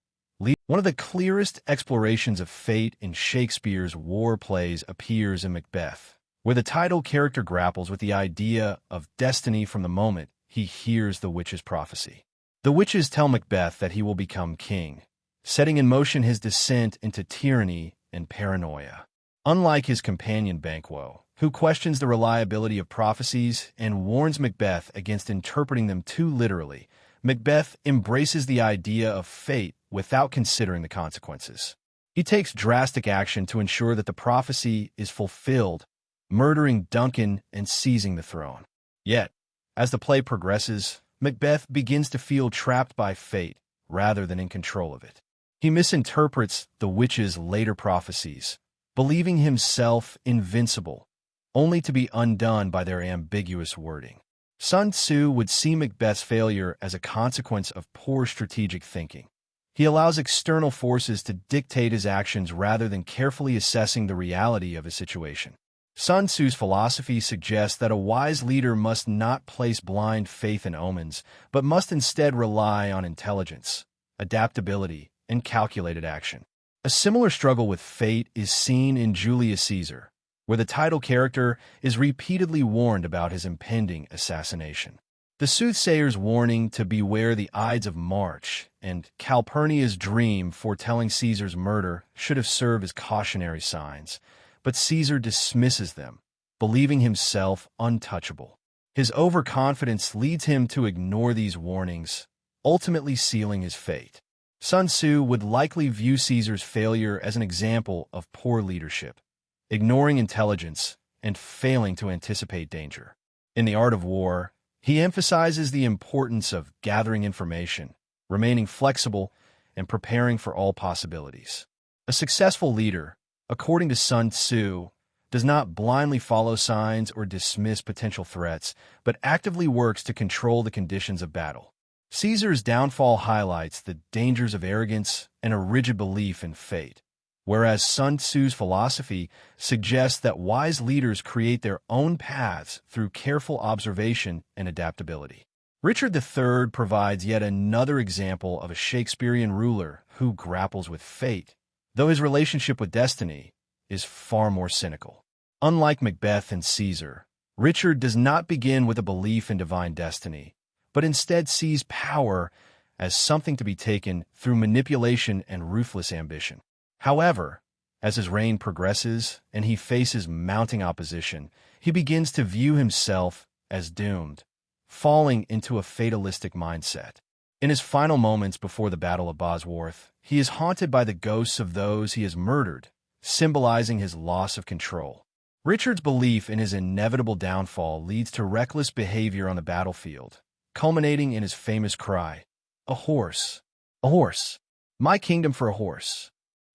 One of the clearest explorations of fate in Shakespeare's war plays appears in Macbeth, where the title character grapples with the idea of destiny from the moment he hears the witch's prophecy. The witches tell Macbeth that he will become king, setting in motion his descent into tyranny and paranoia. Unlike his companion Banquo, who questions the reliability of prophecies and warns Macbeth against interpreting them too literally, Macbeth embraces the idea of fate without considering the consequences. He takes drastic action to ensure that the prophecy is fulfilled, murdering Duncan and seizing the throne. Yet, as the play progresses, Macbeth begins to feel trapped by fate rather than in control of it. He misinterprets the witches' later prophecies, believing himself invincible, only to be undone by their ambiguous wording. Sun Tzu would see Macbeth's failure as a consequence of poor strategic thinking. He allows external forces to dictate his actions rather than carefully assessing the reality of his situation. Sun Tzu's philosophy suggests that a wise leader must not place blind faith in omens, but must instead rely on intelligence, adaptability, and calculated action. A similar struggle with fate is seen in Julius Caesar, where the title character is repeatedly warned about his impending assassination. The soothsayer's warning to beware the Ides of March and Calpurnia's dream foretelling Caesar's murder should have served as cautionary signs, but Caesar dismisses them, believing himself untouchable. His overconfidence leads him to ignore these warnings, ultimately sealing his fate. Sun Tzu would likely view Caesar's failure as an example of poor leadership, ignoring intelligence and failing to anticipate danger. In The Art of War, he emphasizes the importance of gathering information, remaining flexible, and preparing for all possibilities. A successful leader, according to Sun Tzu, does not blindly follow signs or dismiss potential threats, but actively works to control the conditions of battle. Caesar's downfall highlights the dangers of arrogance and a rigid belief in fate, whereas Sun Tzu's philosophy suggests that wise leaders create their own paths through careful observation and adaptability. Richard III provides yet another example of a Shakespearean ruler who grapples with fate, though his relationship with destiny is far more cynical. Unlike Macbeth and Caesar, Richard does not begin with a belief in divine destiny, but instead sees power as something to be taken through manipulation and ruthless ambition. However, as his reign progresses and he faces mounting opposition, he begins to view himself as doomed, falling into a fatalistic mindset. In his final moments before the Battle of Bosworth, he is haunted by the ghosts of those he has murdered, symbolizing his loss of control. Richard's belief in his inevitable downfall leads to reckless behavior on the battlefield, culminating in his famous cry, "A horse! A horse! My kingdom for a horse!"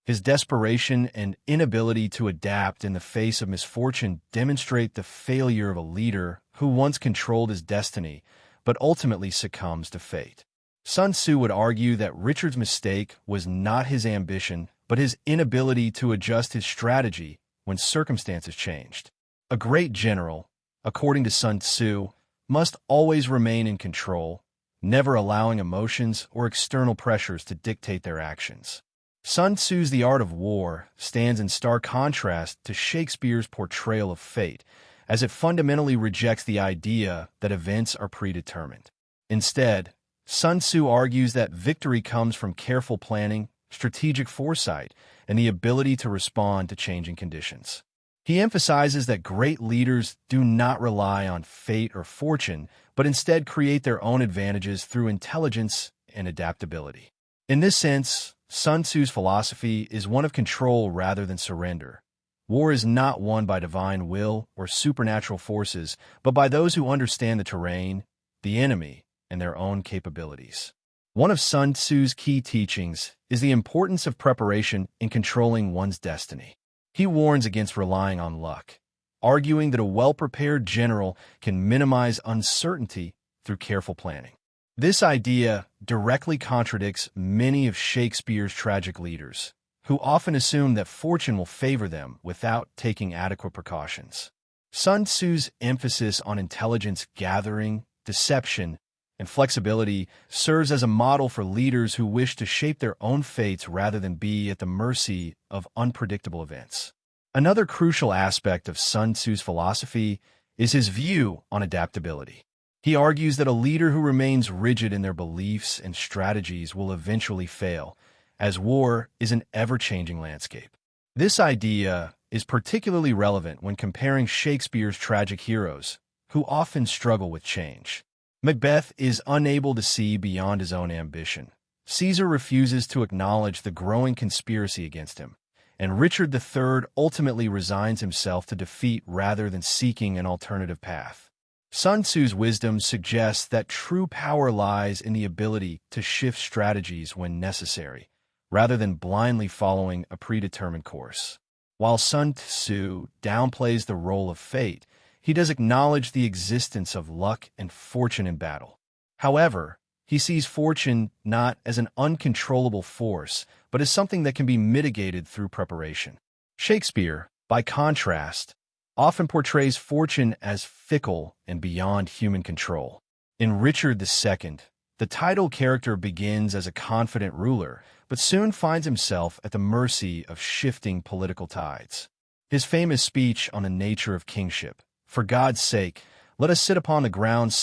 His desperation and inability to adapt in the face of misfortune demonstrate the failure of a leader who once controlled his destiny, but ultimately succumbs to fate. Sun Tzu would argue that Richard's mistake was not his ambition, but his inability to adjust his strategy when circumstances changed. A great general, according to Sun Tzu, must always remain in control, never allowing emotions or external pressures to dictate their actions. Sun Tzu's The Art of War stands in stark contrast to Shakespeare's portrayal of fate, as it fundamentally rejects the idea that events are predetermined. Instead, Sun Tzu argues that victory comes from careful planning, strategic foresight, and the ability to respond to changing conditions. He emphasizes that great leaders do not rely on fate or fortune, but instead create their own advantages through intelligence and adaptability. In this sense, Sun Tzu's philosophy is one of control rather than surrender. War is not won by divine will or supernatural forces, but by those who understand the terrain, the enemy, and their own capabilities. One of Sun Tzu's key teachings is the importance of preparation in controlling one's destiny. He warns against relying on luck, arguing that a well-prepared general can minimize uncertainty through careful planning. This idea directly contradicts many of Shakespeare's tragic leaders, who often assume that fortune will favor them without taking adequate precautions. Sun Tzu's emphasis on intelligence gathering, deception, and flexibility serves as a model for leaders who wish to shape their own fates rather than be at the mercy of unpredictable events. Another crucial aspect of Sun Tzu's philosophy is his view on adaptability. He argues that a leader who remains rigid in their beliefs and strategies will eventually fail, as war is an ever-changing landscape. This idea is particularly relevant when comparing Shakespeare's tragic heroes, who often struggle with change. Macbeth is unable to see beyond his own ambition. Caesar refuses to acknowledge the growing conspiracy against him, and Richard III ultimately resigns himself to defeat rather than seeking an alternative path. Sun Tzu's wisdom suggests that true power lies in the ability to shift strategies when necessary, rather than blindly following a predetermined course. While Sun Tzu downplays the role of fate, he does acknowledge the existence of luck and fortune in battle. However, he sees fortune not as an uncontrollable force, but as something that can be mitigated through preparation. Shakespeare, by contrast, often portrays fortune as fickle and beyond human control. In Richard II, the title character begins as a confident ruler, but soon finds himself at the mercy of shifting political tides. His famous speech on the nature of kingship, "For God's sake, let us sit upon the ground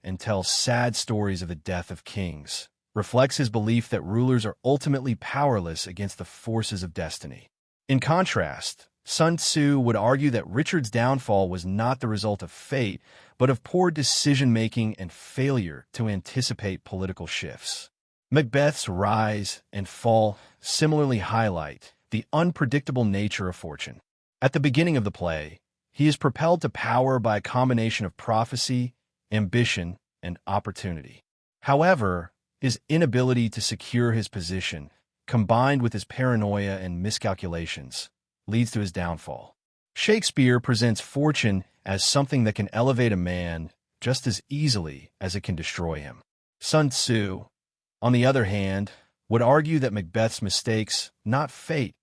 and tell sad stories of the death of kings," reflects his belief that rulers are ultimately powerless against the forces of destiny. In contrast, Sun Tzu would argue that Richard's downfall was not the result of fate, but of poor decision-making and failure to anticipate political shifts. Macbeth's rise and fall similarly highlight the unpredictable nature of fortune. At the beginning of the play, he is propelled to power by a combination of prophecy, ambition, and opportunity. However, his inability to secure his position, combined with his paranoia and miscalculations, leads to his downfall. Shakespeare presents fortune as something that can elevate a man just as easily as it can destroy him. Sun Tzu, on the other hand, would argue that Macbeth's mistakes, not fate,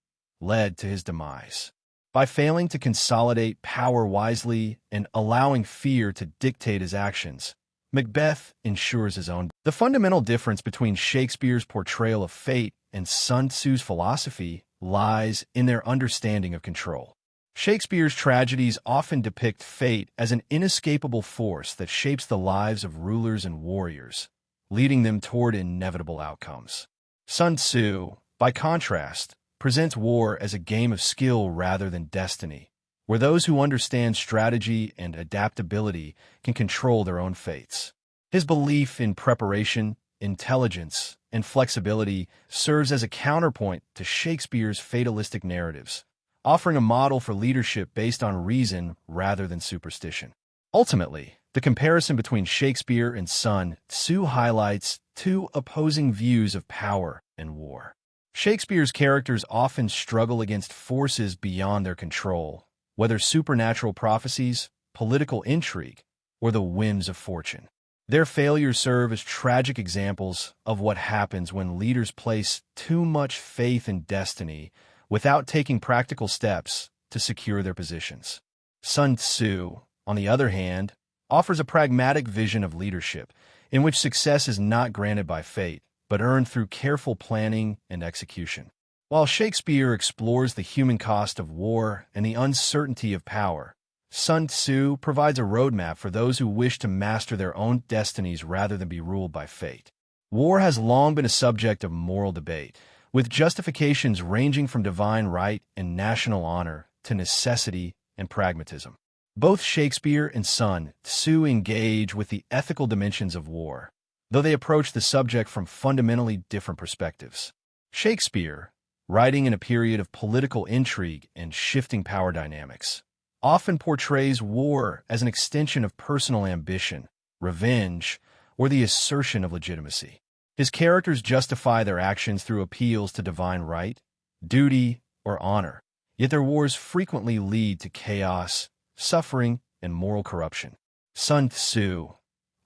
led to his demise. By failing to consolidate power wisely and allowing fear to dictate his actions, Macbeth ensures his own. The fundamental difference between Shakespeare's portrayal of fate and Sun Tzu's philosophy lies in their understanding of control. Shakespeare's tragedies often depict fate as an inescapable force that shapes the lives of rulers and warriors, leading them toward inevitable outcomes. Sun Tzu, by contrast, presents war as a game of skill rather than destiny, where those who understand strategy and adaptability can control their own fates. His belief in preparation, intelligence, and flexibility serves as a counterpoint to Shakespeare's fatalistic narratives, offering a model for leadership based on reason rather than superstition. Ultimately, the comparison between Shakespeare and Sun Tzu highlights two opposing views of power and war. Shakespeare's characters often struggle against forces beyond their control, whether supernatural prophecies, political intrigue, or the whims of fortune. Their failures serve as tragic examples of what happens when leaders place too much faith in destiny without taking practical steps to secure their positions. Sun Tzu, on the other hand, offers a pragmatic vision of leadership in which success is not granted by fate, but earned through careful planning and execution. While Shakespeare explores the human cost of war and the uncertainty of power, Sun Tzu provides a roadmap for those who wish to master their own destinies rather than be ruled by fate. War has long been a subject of moral debate, with justifications ranging from divine right and national honor to necessity and pragmatism. Both Shakespeare and Sun Tzu engage with the ethical dimensions of war, though they approach the subject from fundamentally different perspectives. Shakespeare, writing in a period of political intrigue and shifting power dynamics, often portrays war as an extension of personal ambition, revenge, or the assertion of legitimacy. His characters justify their actions through appeals to divine right, duty, or honor, yet their wars frequently lead to chaos, suffering, and moral corruption. Sun Tzu,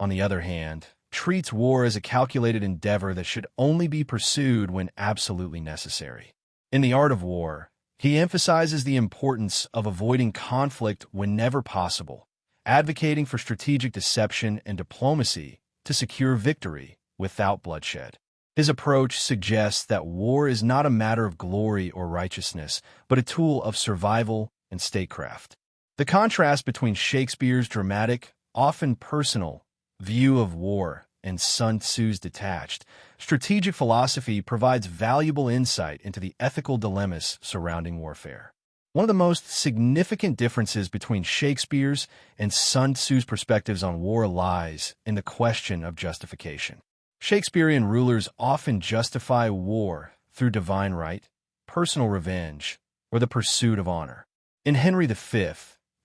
on the other hand, treats war as a calculated endeavor that should only be pursued when absolutely necessary. In The Art of War, he emphasizes the importance of avoiding conflict whenever possible, advocating for strategic deception and diplomacy to secure victory without bloodshed. His approach suggests that war is not a matter of glory or righteousness, but a tool of survival and statecraft. The contrast between Shakespeare's dramatic, often personal, view of war and Sun Tzu's detached, strategic philosophy provides valuable insight into the ethical dilemmas surrounding warfare. One of the most significant differences between Shakespeare's and Sun Tzu's perspectives on war lies in the question of justification. Shakespearean rulers often justify war through divine right, personal revenge, or the pursuit of honor. In Henry V,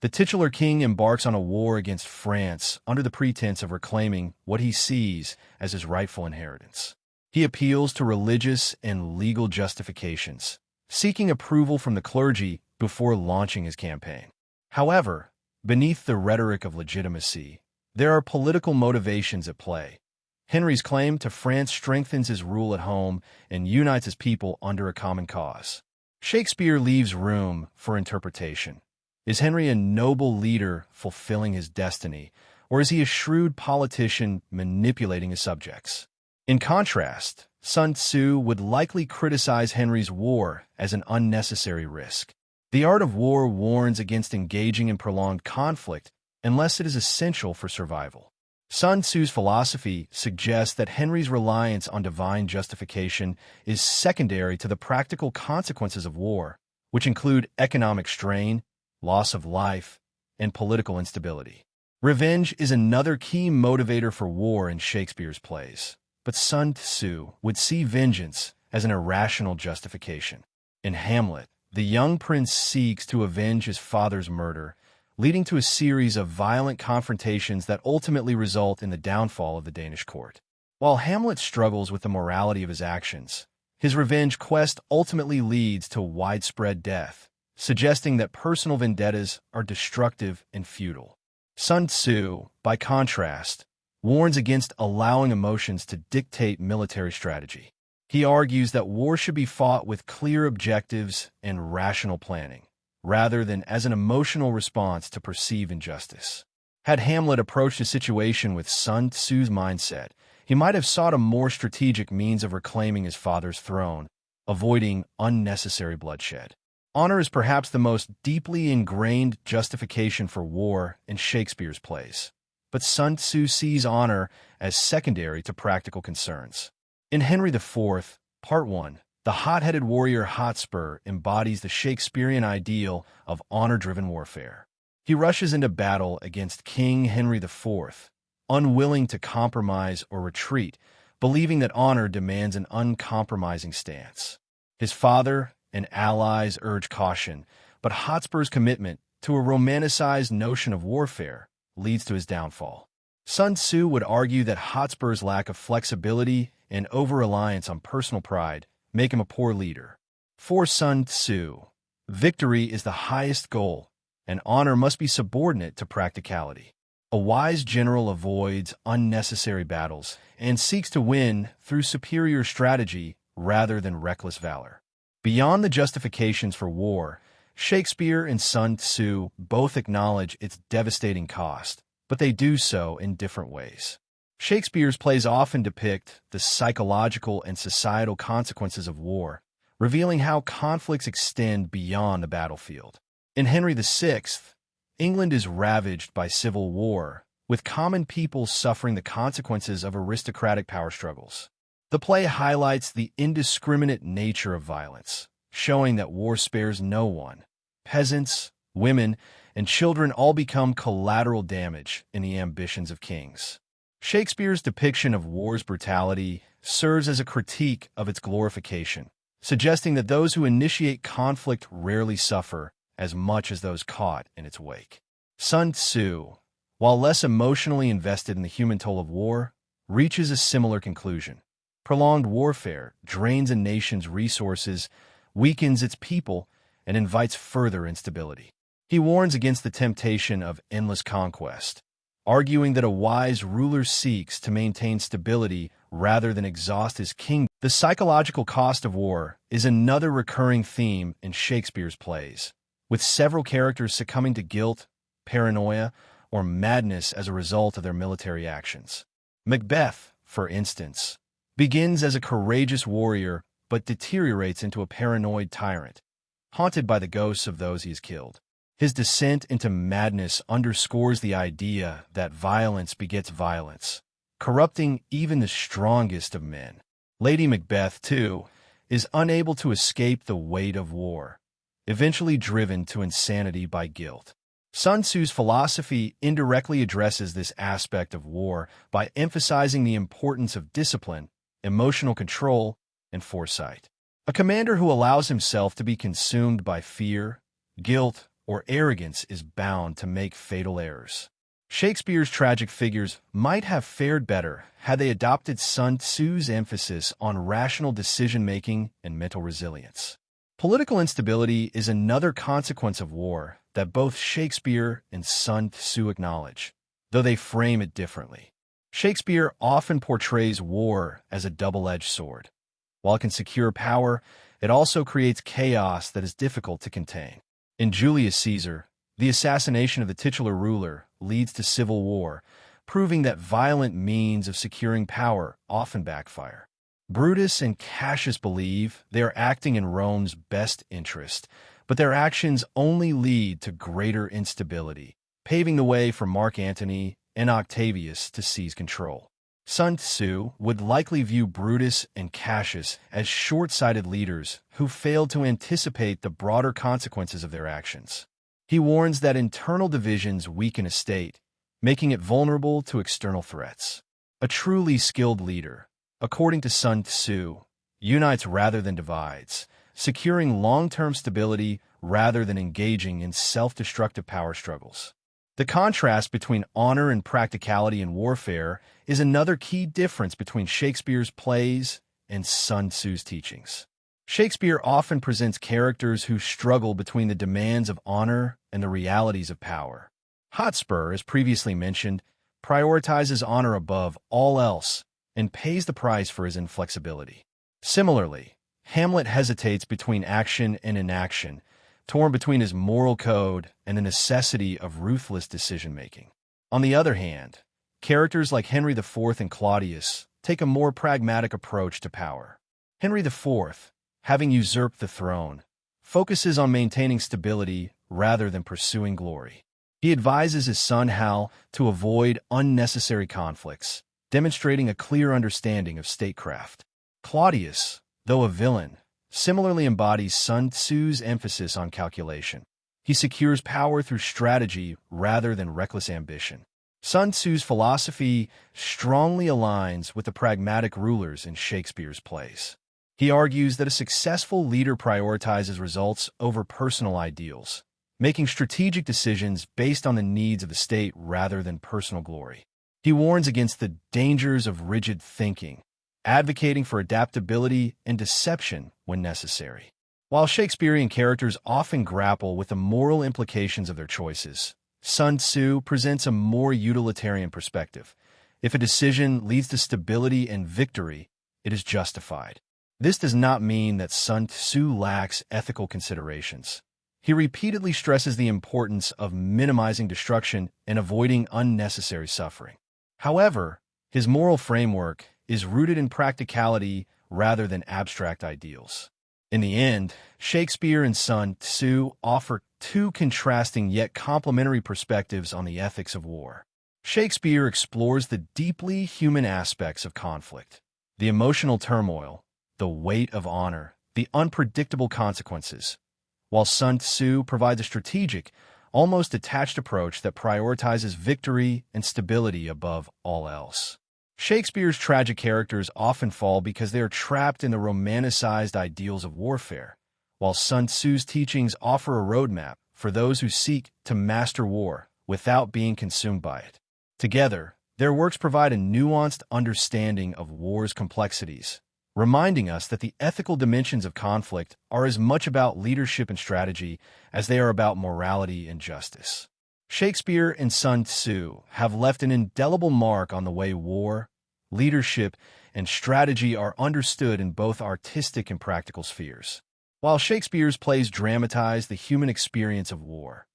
the titular king embarks on a war against France under the pretense of reclaiming what he sees as his rightful inheritance. He appeals to religious and legal justifications, seeking approval from the clergy before launching his campaign. However, beneath the rhetoric of legitimacy, there are political motivations at play. Henry's claim to France strengthens his rule at home and unites his people under a common cause. Shakespeare leaves room for interpretation. Is Henry a noble leader fulfilling his destiny, or is he a shrewd politician manipulating his subjects? In contrast, Sun Tzu would likely criticize Henry's war as an unnecessary risk. The art of war warns against engaging in prolonged conflict unless it is essential for survival. Sun Tzu's philosophy suggests that Henry's reliance on divine justification is secondary to the practical consequences of war, which include economic strain, loss of life, and political instability. Revenge is another key motivator for war in Shakespeare's plays, but Sun Tzu would see vengeance as an irrational justification. In Hamlet, the young prince seeks to avenge his father's murder, leading to a series of violent confrontations that ultimately result in the downfall of the Danish court. While Hamlet struggles with the morality of his actions, his revenge quest ultimately leads to widespread death, suggesting that personal vendettas are destructive and futile. Sun Tzu, by contrast, warns against allowing emotions to dictate military strategy. He argues that war should be fought with clear objectives and rational planning, rather than as an emotional response to perceived injustice. Had Hamlet approached a situation with Sun Tzu's mindset, he might have sought a more strategic means of reclaiming his father's throne, avoiding unnecessary bloodshed. Honor is perhaps the most deeply ingrained justification for war in Shakespeare's plays, but Sun Tzu sees honor as secondary to practical concerns. In Henry IV, Part 1, the hot-headed warrior Hotspur embodies the Shakespearean ideal of honor-driven warfare. He rushes into battle against King Henry IV, unwilling to compromise or retreat, believing that honor demands an uncompromising stance. His father and allies urge caution, but Hotspur's commitment to a romanticized notion of warfare leads to his downfall. Sun Tzu would argue that Hotspur's lack of flexibility and over-reliance on personal pride make him a poor leader. For Sun Tzu, victory is the highest goal, and honor must be subordinate to practicality. A wise general avoids unnecessary battles and seeks to win through superior strategy rather than reckless valor. Beyond the justifications for war, Shakespeare and Sun Tzu both acknowledge its devastating cost, but they do so in different ways. Shakespeare's plays often depict the psychological and societal consequences of war, revealing how conflicts extend beyond the battlefield. In Henry VI, England is ravaged by civil war, with common people suffering the consequences of aristocratic power struggles. The play highlights the indiscriminate nature of violence, showing that war spares no one. Peasants, women, and children all become collateral damage in the ambitions of kings. Shakespeare's depiction of war's brutality serves as a critique of its glorification, suggesting that those who initiate conflict rarely suffer as much as those caught in its wake. Sun Tzu, while less emotionally invested in the human toll of war, reaches a similar conclusion. Prolonged warfare drains a nation's resources, weakens its people, and invites further instability. He warns against the temptation of endless conquest, arguing that a wise ruler seeks to maintain stability rather than exhaust his kingdom. The psychological cost of war is another recurring theme in Shakespeare's plays, with several characters succumbing to guilt, paranoia, or madness as a result of their military actions. Macbeth, for instance, begins as a courageous warrior but deteriorates into a paranoid tyrant, haunted by the ghosts of those he has killed. His descent into madness underscores the idea that violence begets violence, corrupting even the strongest of men. Lady Macbeth, too, is unable to escape the weight of war, eventually driven to insanity by guilt. Sun Tzu's philosophy indirectly addresses this aspect of war by emphasizing the importance of discipline, emotional control, and foresight. A commander who allows himself to be consumed by fear, guilt, or arrogance is bound to make fatal errors. Shakespeare's tragic figures might have fared better had they adopted Sun Tzu's emphasis on rational decision-making and mental resilience. Political instability is another consequence of war that both Shakespeare and Sun Tzu acknowledge, though they frame it differently. Shakespeare often portrays war as a double-edged sword. While it can secure power, it also creates chaos that is difficult to contain. In Julius Caesar, the assassination of the titular ruler leads to civil war, proving that violent means of securing power often backfire. Brutus and Cassius believe they are acting in Rome's best interest, but their actions only lead to greater instability, paving the way for Mark Antony and Octavius to seize control. Sun Tzu would likely view Brutus and Cassius as short-sighted leaders who failed to anticipate the broader consequences of their actions. He warns that internal divisions weaken a state, making it vulnerable to external threats. A truly skilled leader, according to Sun Tzu, unites rather than divides, securing long-term stability rather than engaging in self-destructive power struggles. The contrast between honor and practicality in warfare is another key difference between Shakespeare's plays and Sun Tzu's teachings. Shakespeare often presents characters who struggle between the demands of honor and the realities of power. Hotspur, as previously mentioned, prioritizes honor above all else and pays the price for his inflexibility. Similarly, Hamlet hesitates between action and inaction, torn between his moral code and the necessity of ruthless decision-making. On the other hand, characters like Henry IV and Claudius take a more pragmatic approach to power. Henry IV, having usurped the throne, focuses on maintaining stability rather than pursuing glory. He advises his son Hal to avoid unnecessary conflicts, demonstrating a clear understanding of statecraft. Claudius, though a villain, similarly embodies Sun Tzu's emphasis on calculation. He secures power through strategy rather than reckless ambition. Sun Tzu's philosophy strongly aligns with the pragmatic rulers in Shakespeare's plays. He argues that a successful leader prioritizes results over personal ideals, making strategic decisions based on the needs of the state rather than personal glory. He warns against the dangers of rigid thinking, advocating for adaptability and deception when necessary. While Shakespearean characters often grapple with the moral implications of their choices, Sun Tzu presents a more utilitarian perspective. If a decision leads to stability and victory, it is justified. This does not mean that Sun Tzu lacks ethical considerations. He repeatedly stresses the importance of minimizing destruction and avoiding unnecessary suffering. However, his moral framework is rooted in practicality rather than abstract ideals. In the end, Shakespeare and Sun Tzu offer two contrasting yet complementary perspectives on the ethics of war. Shakespeare explores the deeply human aspects of conflict, the emotional turmoil, the weight of honor, the unpredictable consequences, while Sun Tzu provides a strategic, almost detached approach that prioritizes victory and stability above all else. Shakespeare's tragic characters often fall because they are trapped in the romanticized ideals of warfare, while Sun Tzu's teachings offer a roadmap for those who seek to master war without being consumed by it. Together, their works provide a nuanced understanding of war's complexities, reminding us that the ethical dimensions of conflict are as much about leadership and strategy as they are about morality and justice. Shakespeare and Sun Tzu have left an indelible mark on the way war, leadership, and strategy are understood in both artistic and practical spheres. While Shakespeare's plays dramatize the human experience of war,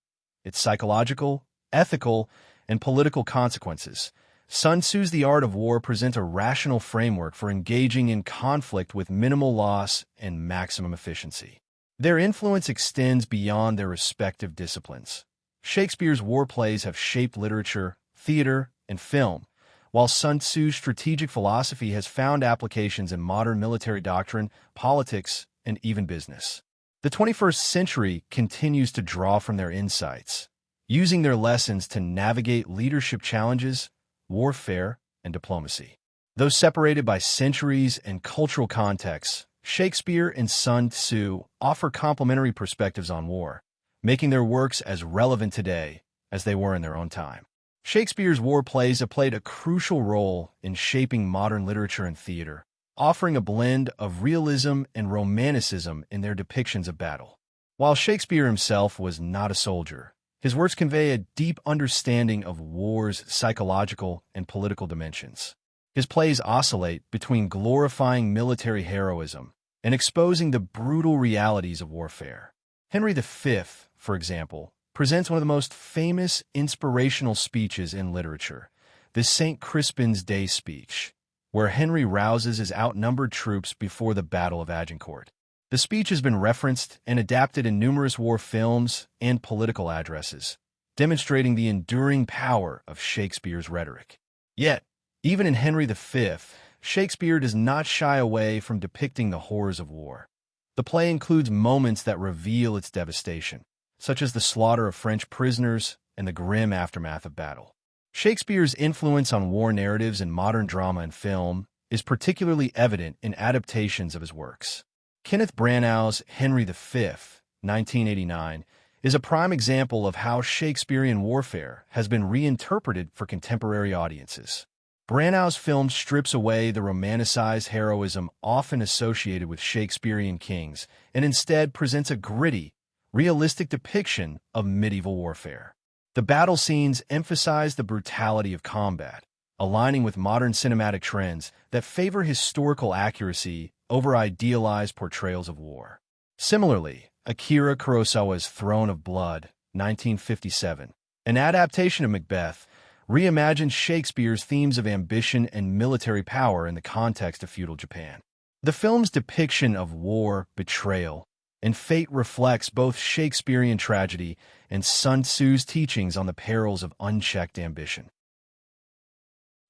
its psychological, ethical, and political consequences, Sun Tzu's The Art of War presents a rational framework for engaging in conflict with minimal loss and maximum efficiency. Their influence extends beyond their respective disciplines. Shakespeare's war plays have shaped literature, theater, and film, while Sun Tzu's strategic philosophy has found applications in modern military doctrine, politics, and even business. The 21st century continues to draw from their insights, using their lessons to navigate leadership challenges, warfare, and diplomacy. Though separated by centuries and cultural contexts, Shakespeare and Sun Tzu offer complementary perspectives on war, making their works as relevant today as they were in their own time. Shakespeare's war plays have played a crucial role in shaping modern literature and theater, offering a blend of realism and romanticism in their depictions of battle. While Shakespeare himself was not a soldier, his works convey a deep understanding of war's psychological and political dimensions. His plays oscillate between glorifying military heroism and exposing the brutal realities of warfare. Henry V, for example, presents one of the most famous inspirational speeches in literature, the St. Crispin's Day speech, where Henry rouses his outnumbered troops before the Battle of Agincourt. The speech has been referenced and adapted in numerous war films and political addresses, demonstrating the enduring power of Shakespeare's rhetoric. Yet, even in Henry V, Shakespeare does not shy away from depicting the horrors of war. The play includes moments that reveal its devastation, such as the slaughter of French prisoners and the grim aftermath of battle. Shakespeare's influence on war narratives in modern drama and film is particularly evident in adaptations of his works. Kenneth Branagh's Henry V, 1989, is a prime example of how Shakespearean warfare has been reinterpreted for contemporary audiences. Branagh's film strips away the romanticized heroism often associated with Shakespearean kings and instead presents a gritty, realistic depiction of medieval warfare. The battle scenes emphasize the brutality of combat, aligning with modern cinematic trends that favor historical accuracy over idealized portrayals of war. Similarly, Akira Kurosawa's Throne of Blood, 1957, an adaptation of Macbeth, reimagined Shakespeare's themes of ambition and military power in the context of feudal Japan. The film's depiction of war, betrayal, and fate reflects both Shakespearean tragedy and Sun Tzu's teachings on the perils of unchecked ambition.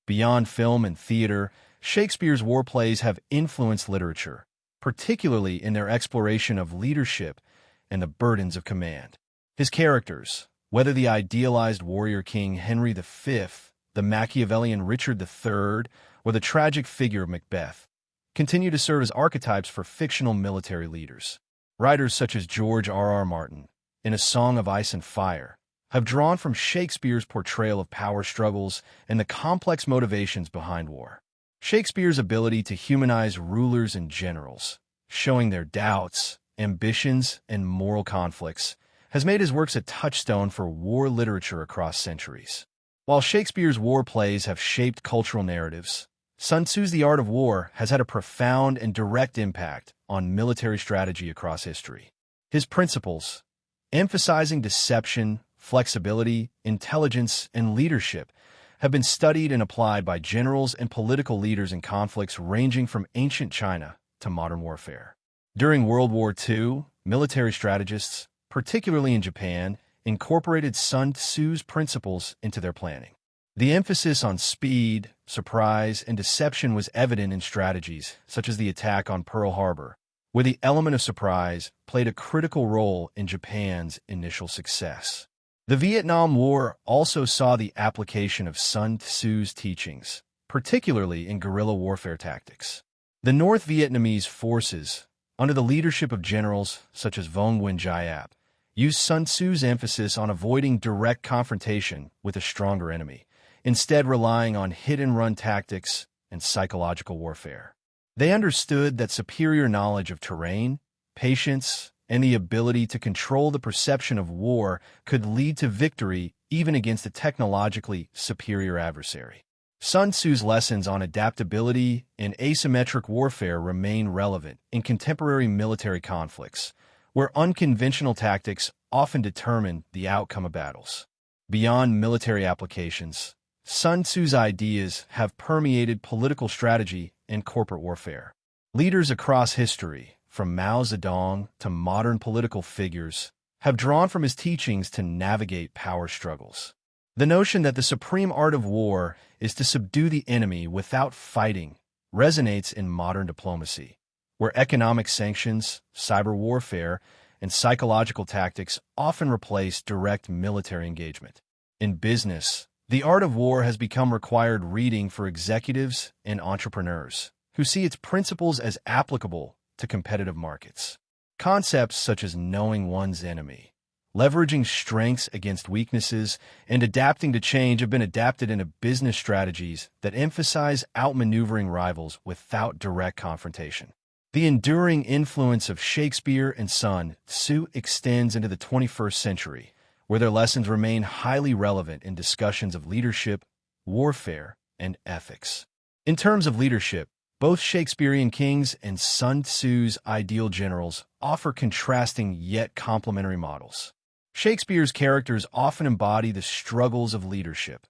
Beyond film and theater, Shakespeare's war plays have influenced literature, particularly in their exploration of leadership and the burdens of command. His characters, whether the idealized warrior king Henry V, the Machiavellian Richard III, or the tragic figure of Macbeth, continue to serve as archetypes for fictional military leaders. Writers such as George R.R. Martin, in A Song of Ice and Fire, have drawn from Shakespeare's portrayal of power struggles and the complex motivations behind war. Shakespeare's ability to humanize rulers and generals, showing their doubts, ambitions, and moral conflicts, has made his works a touchstone for war literature across centuries. While Shakespeare's war plays have shaped cultural narratives, Sun Tzu's The Art of War has had a profound and direct impact on military strategy across history. His principles, emphasizing deception, flexibility, intelligence, and leadership, have been studied and applied by generals and political leaders in conflicts ranging from ancient China to modern warfare. During World War II, military strategists, particularly in Japan, incorporated Sun Tzu's principles into their planning. The emphasis on speed, surprise, and deception was evident in strategies such as the attack on Pearl Harbor, where the element of surprise played a critical role in Japan's initial success. The Vietnam War also saw the application of Sun Tzu's teachings, particularly in guerrilla warfare tactics. The North Vietnamese forces, under the leadership of generals such as Vong Nguyen Giap, used Sun Tzu's emphasis on avoiding direct confrontation with a stronger enemy, instead relying on hit-and-run tactics and psychological warfare. They understood that superior knowledge of terrain, patience, and the ability to control the perception of war could lead to victory even against a technologically superior adversary. Sun Tzu's lessons on adaptability and asymmetric warfare remain relevant in contemporary military conflicts, where unconventional tactics often determine the outcome of battles. Beyond military applications, Sun Tzu's ideas have permeated political strategy and corporate warfare. Leaders across history, from Mao Zedong to modern political figures, have drawn from his teachings to navigate power struggles. The notion that the supreme art of war is to subdue the enemy without fighting resonates in modern diplomacy, where economic sanctions, cyber warfare, and psychological tactics often replace direct military engagement. In business, the art of war has become required reading for executives and entrepreneurs who see its principles as applicable to competitive markets. Concepts such as knowing one's enemy, leveraging strengths against weaknesses, and adapting to change have been adapted into business strategies that emphasize outmaneuvering rivals without direct confrontation. The enduring influence of Shakespeare and Sun Tzu extends into the 21st century, where their lessons remain highly relevant in discussions of leadership, warfare, and ethics. In terms of leadership, both Shakespearean kings and Sun Tzu's ideal generals offer contrasting yet complementary models. Shakespeare's characters often embody the struggles of leadership.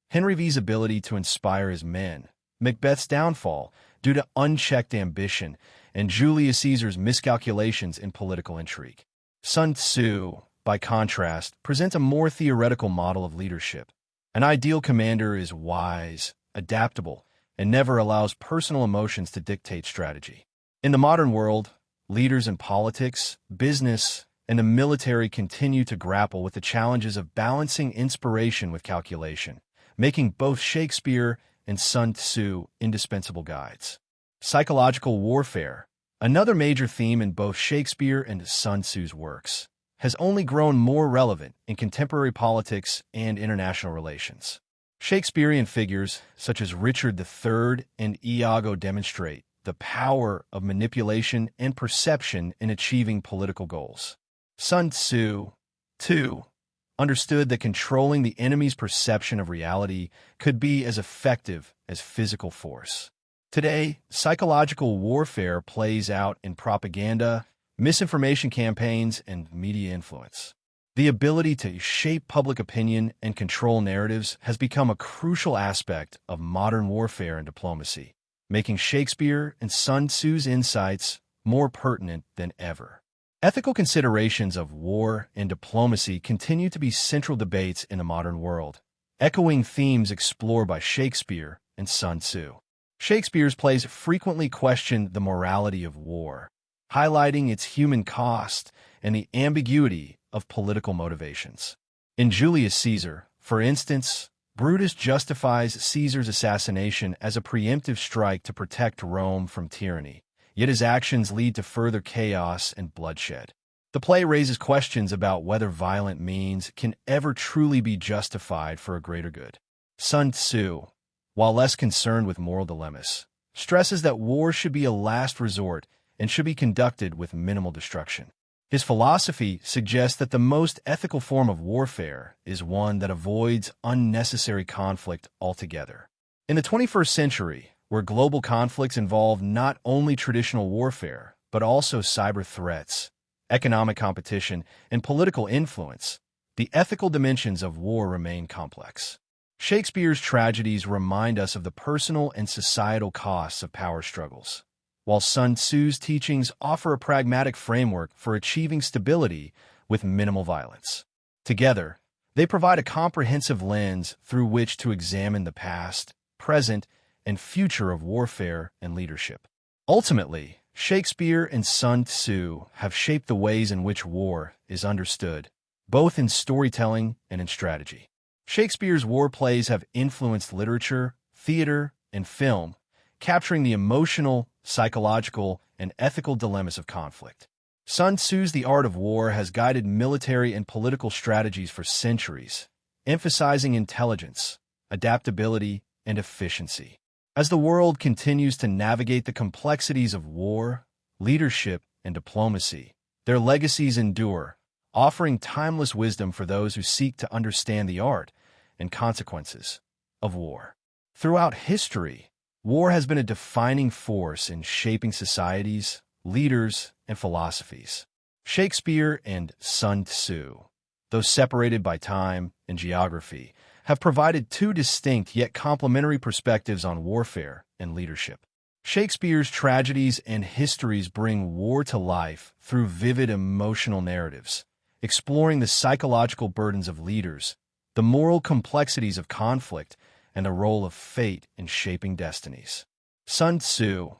Henry V's ability to inspire his men, Macbeth's downfall due to unchecked ambition, and Julius Caesar's miscalculations in political intrigue. Sun Tzu, by contrast, presents a more theoretical model of leadership. An ideal commander is wise, adaptable, and never allows personal emotions to dictate strategy. In the modern world, leaders in politics, business, and the military continue to grapple with the challenges of balancing inspiration with calculation, making both Shakespeare and Sun Tzu indispensable guides. Psychological warfare, another major theme in both Shakespeare and Sun Tzu's works, has only grown more relevant in contemporary politics and international relations. Shakespearean figures such as Richard III and Iago demonstrate the power of manipulation and perception in achieving political goals. Sun Tzu, too, understood that controlling the enemy's perception of reality could be as effective as physical force. Today, psychological warfare plays out in propaganda, misinformation campaigns, and media influence. The ability to shape public opinion and control narratives has become a crucial aspect of modern warfare and diplomacy, making Shakespeare and Sun Tzu's insights more pertinent than ever. Ethical considerations of war and diplomacy continue to be central debates in the modern world, echoing themes explored by Shakespeare and Sun Tzu. Shakespeare's plays frequently question the morality of war, highlighting its human cost and the ambiguity of political motivations. In Julius Caesar, for instance, Brutus justifies Caesar's assassination as a preemptive strike to protect Rome from tyranny, yet his actions lead to further chaos and bloodshed. The play raises questions about whether violent means can ever truly be justified for a greater good. Sun Tzu, while less concerned with moral dilemmas, stresses that war should be a last resort and should be conducted with minimal destruction. His philosophy suggests that the most ethical form of warfare is one that avoids unnecessary conflict altogether. In the 21st century, where global conflicts involve not only traditional warfare, but also cyber threats, economic competition, and political influence, the ethical dimensions of war remain complex. Shakespeare's tragedies remind us of the personal and societal costs of power struggles, while Sun Tzu's teachings offer a pragmatic framework for achieving stability with minimal violence. Together, they provide a comprehensive lens through which to examine the past, present, and future of warfare and leadership. Ultimately, Shakespeare and Sun Tzu have shaped the ways in which war is understood, both in storytelling and in strategy. Shakespeare's war plays have influenced literature, theater, and film, capturing the emotional, psychological, and ethical dilemmas of conflict. Sun Tzu's The Art of War has guided military and political strategies for centuries, emphasizing intelligence, adaptability, and efficiency. As the world continues to navigate the complexities of war, leadership, and diplomacy, their legacies endure, offering timeless wisdom for those who seek to understand the art and consequences of war. Throughout history, war has been a defining force in shaping societies, leaders, and philosophies. Shakespeare and Sun Tzu, though separated by time and geography, have provided two distinct yet complementary perspectives on warfare and leadership. Shakespeare's tragedies and histories bring war to life through vivid emotional narratives, exploring the psychological burdens of leaders, the moral complexities of conflict, and the role of fate in shaping destinies. Sun Tzu,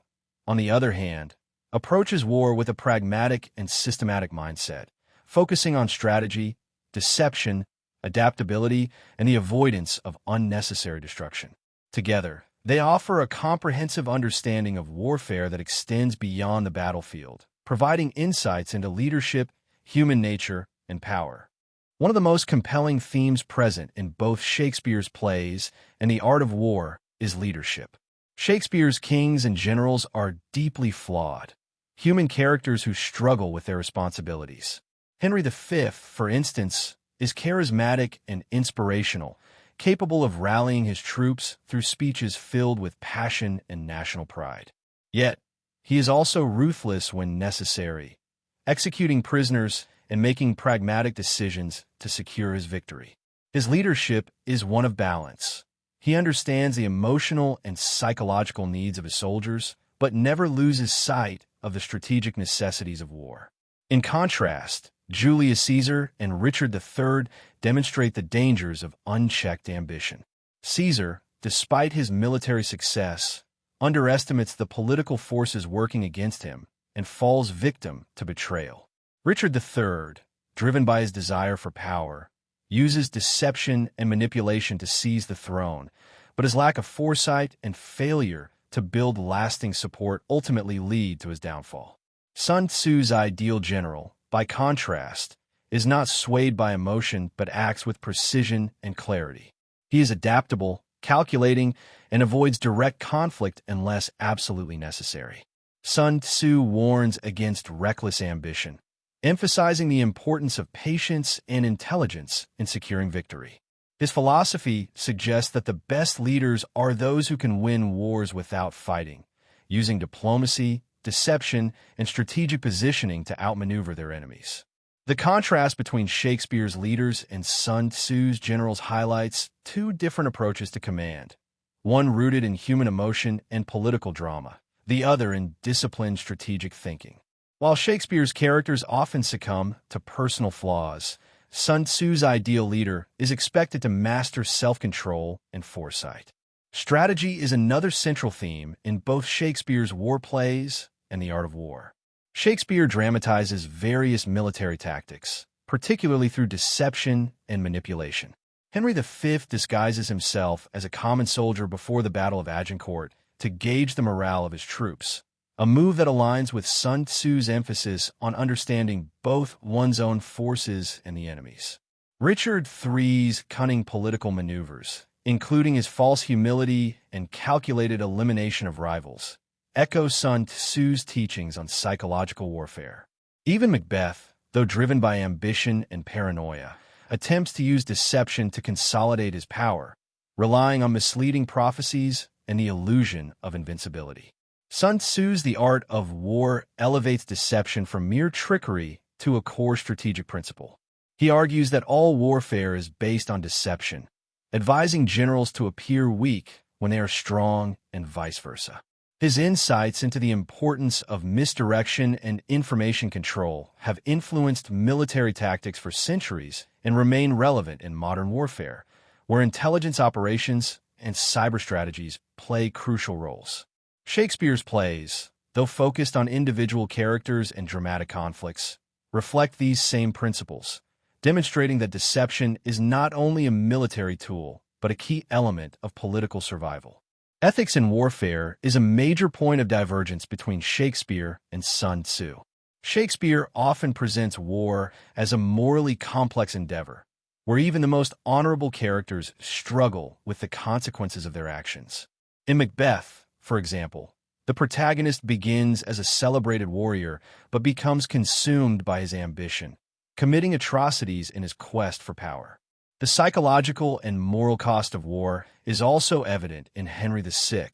on the other hand, approaches war with a pragmatic and systematic mindset, focusing on strategy, deception, adaptability, and the avoidance of unnecessary destruction. Together, they offer a comprehensive understanding of warfare that extends beyond the battlefield, providing insights into leadership, human nature, and power. One of the most compelling themes present in both Shakespeare's plays and the art of war is leadership. Shakespeare's kings and generals are deeply flawed, human characters who struggle with their responsibilities. Henry V, for instance, is charismatic and inspirational, capable of rallying his troops through speeches filled with passion and national pride. Yet, he is also ruthless when necessary, executing prisoners and making pragmatic decisions to secure his victory. His leadership is one of balance. He understands the emotional and psychological needs of his soldiers, but never loses sight of the strategic necessities of war. In contrast, Julius Caesar and Richard III demonstrate the dangers of unchecked ambition. Caesar, despite his military success, underestimates the political forces working against him and falls victim to betrayal. Richard III, driven by his desire for power, uses deception and manipulation to seize the throne, but his lack of foresight and failure to build lasting support ultimately lead to his downfall. Sun Tzu's ideal general, by contrast, is not swayed by emotion but acts with precision and clarity. He is adaptable, calculating, and avoids direct conflict unless absolutely necessary. Sun Tzu warns against reckless ambition, emphasizing the importance of patience and intelligence in securing victory. His philosophy suggests that the best leaders are those who can win wars without fighting, using diplomacy, deception, and strategic positioning to outmaneuver their enemies. The contrast between Shakespeare's leaders and Sun Tzu's generals highlights two different approaches to command, one rooted in human emotion and political drama, the other in disciplined strategic thinking. While Shakespeare's characters often succumb to personal flaws, Sun Tzu's ideal leader is expected to master self-control and foresight. Strategy is another central theme in both Shakespeare's war plays and the art of war. Shakespeare dramatizes various military tactics, particularly through deception and manipulation. Henry V disguises himself as a common soldier before the Battle of Agincourt to gauge the morale of his troops, a move that aligns with Sun Tzu's emphasis on understanding both one's own forces and the enemy's. Richard III's cunning political maneuvers, including his false humility and calculated elimination of rivals, echo Sun Tzu's teachings on psychological warfare. Even Macbeth, though driven by ambition and paranoia, attempts to use deception to consolidate his power, relying on misleading prophecies and the illusion of invincibility. Sun Tzu's The Art of War elevates deception from mere trickery to a core strategic principle. He argues that all warfare is based on deception, advising generals to appear weak when they are strong and vice versa. His insights into the importance of misdirection and information control have influenced military tactics for centuries and remain relevant in modern warfare, where intelligence operations and cyber strategies play crucial roles. Shakespeare's plays, though focused on individual characters and dramatic conflicts, reflect these same principles, demonstrating that deception is not only a military tool, but a key element of political survival. Ethics in warfare is a major point of divergence between Shakespeare and Sun Tzu. Shakespeare often presents war as a morally complex endeavor, where even the most honorable characters struggle with the consequences of their actions. In Macbeth, for example, the protagonist begins as a celebrated warrior but becomes consumed by his ambition, committing atrocities in his quest for power. The psychological and moral cost of war is also evident in Henry VI,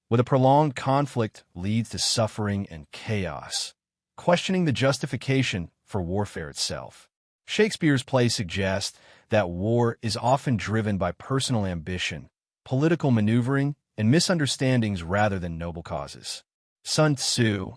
where the prolonged conflict leads to suffering and chaos, questioning the justification for warfare itself. Shakespeare's plays suggest that war is often driven by personal ambition, political maneuvering, and misunderstandings rather than noble causes. Sun Tzu,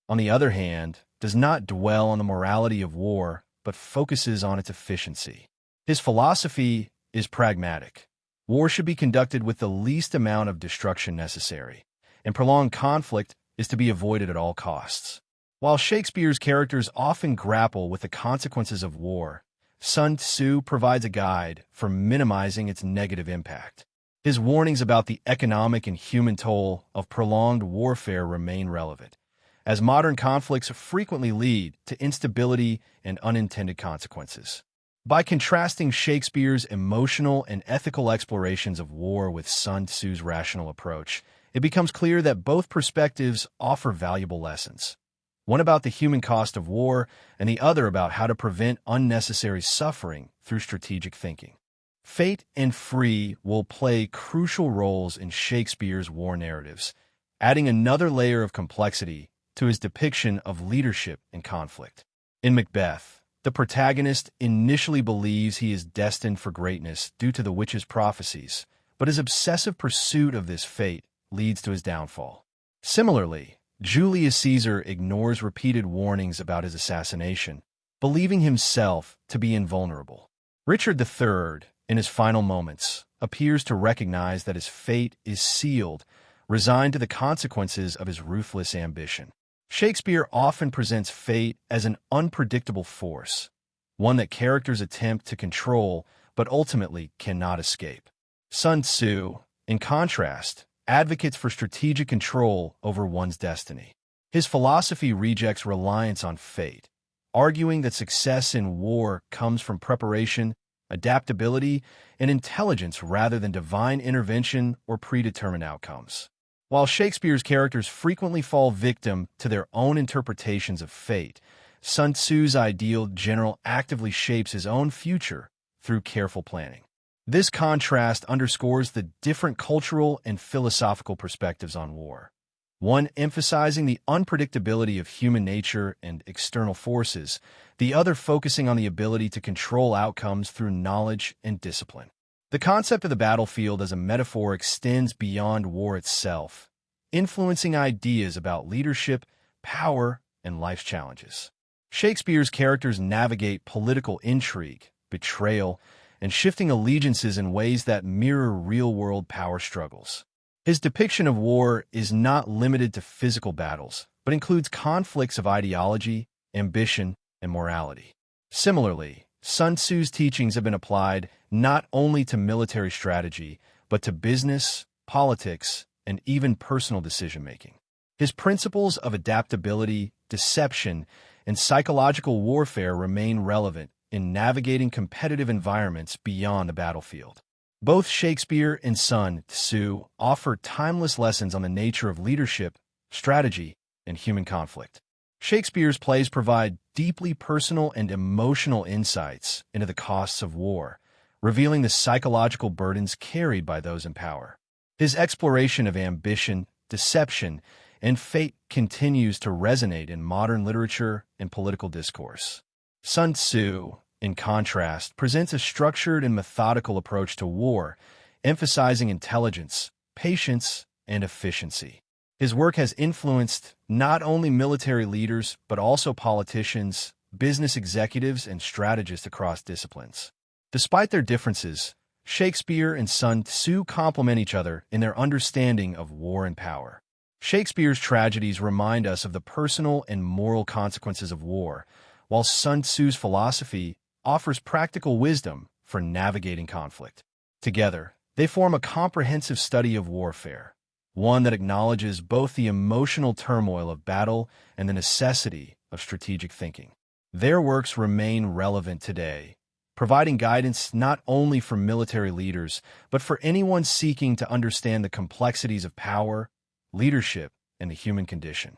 on the other hand, does not dwell on the morality of war, but focuses on its efficiency. His philosophy is pragmatic. War should be conducted with the least amount of destruction necessary, and prolonged conflict is to be avoided at all costs. While Shakespeare's characters often grapple with the consequences of war, Sun Tzu provides a guide for minimizing its negative impact. His warnings about the economic and human toll of prolonged warfare remain relevant, as modern conflicts frequently lead to instability and unintended consequences. By contrasting Shakespeare's emotional and ethical explorations of war with Sun Tzu's rational approach, it becomes clear that both perspectives offer valuable lessons. One about the human cost of war, and the other about how to prevent unnecessary suffering through strategic thinking. Fate and free will play crucial roles in Shakespeare's war narratives, adding another layer of complexity to his depiction of leadership and conflict. In Macbeth, the protagonist initially believes he is destined for greatness due to the witch's prophecies, but his obsessive pursuit of this fate leads to his downfall. Similarly, Julius Caesar ignores repeated warnings about his assassination, believing himself to be invulnerable. Richard III, in his final moments, appears to recognize that his fate is sealed, resigned to the consequences of his ruthless ambition. Shakespeare often presents fate as an unpredictable force, one that characters attempt to control but ultimately cannot escape. Sun Tzu, in contrast, advocates for strategic control over one's destiny. His philosophy rejects reliance on fate, arguing that success in war comes from preparation, adaptability, and intelligence rather than divine intervention or predetermined outcomes. While Shakespeare's characters frequently fall victim to their own interpretations of fate, Sun Tzu's ideal general actively shapes his own future through careful planning. This contrast underscores the different cultural and philosophical perspectives on war. One emphasizing the unpredictability of human nature and external forces, the other focusing on the ability to control outcomes through knowledge and discipline. The concept of the battlefield as a metaphor extends beyond war itself, influencing ideas about leadership, power, and life's challenges. Shakespeare's characters navigate political intrigue, betrayal, and shifting allegiances in ways that mirror real-world power struggles. His depiction of war is not limited to physical battles, but includes conflicts of ideology, ambition, and morality. Similarly, Sun Tzu's teachings have been applied not only to military strategy, but to business, politics, and even personal decision-making. His principles of adaptability, deception, and psychological warfare remain relevant in navigating competitive environments beyond the battlefield. Both Shakespeare and Sun Tzu offer timeless lessons on the nature of leadership, strategy, and human conflict. Shakespeare's plays provide deeply personal and emotional insights into the costs of war, revealing the psychological burdens carried by those in power. His exploration of ambition, deception, and fate continues to resonate in modern literature and political discourse. Sun Tzu, in contrast, presents a structured and methodical approach to war, emphasizing intelligence, patience, and efficiency. His work has influenced not only military leaders, but also politicians, business executives, and strategists across disciplines. Despite their differences, Shakespeare and Sun Tzu complement each other in their understanding of war and power. Shakespeare's tragedies remind us of the personal and moral consequences of war, while Sun Tzu's philosophy offers practical wisdom for navigating conflict. Together, they form a comprehensive study of warfare, one that acknowledges both the emotional turmoil of battle and the necessity of strategic thinking. Their works remain relevant today, providing guidance not only for military leaders, but for anyone seeking to understand the complexities of power, leadership, and the human condition.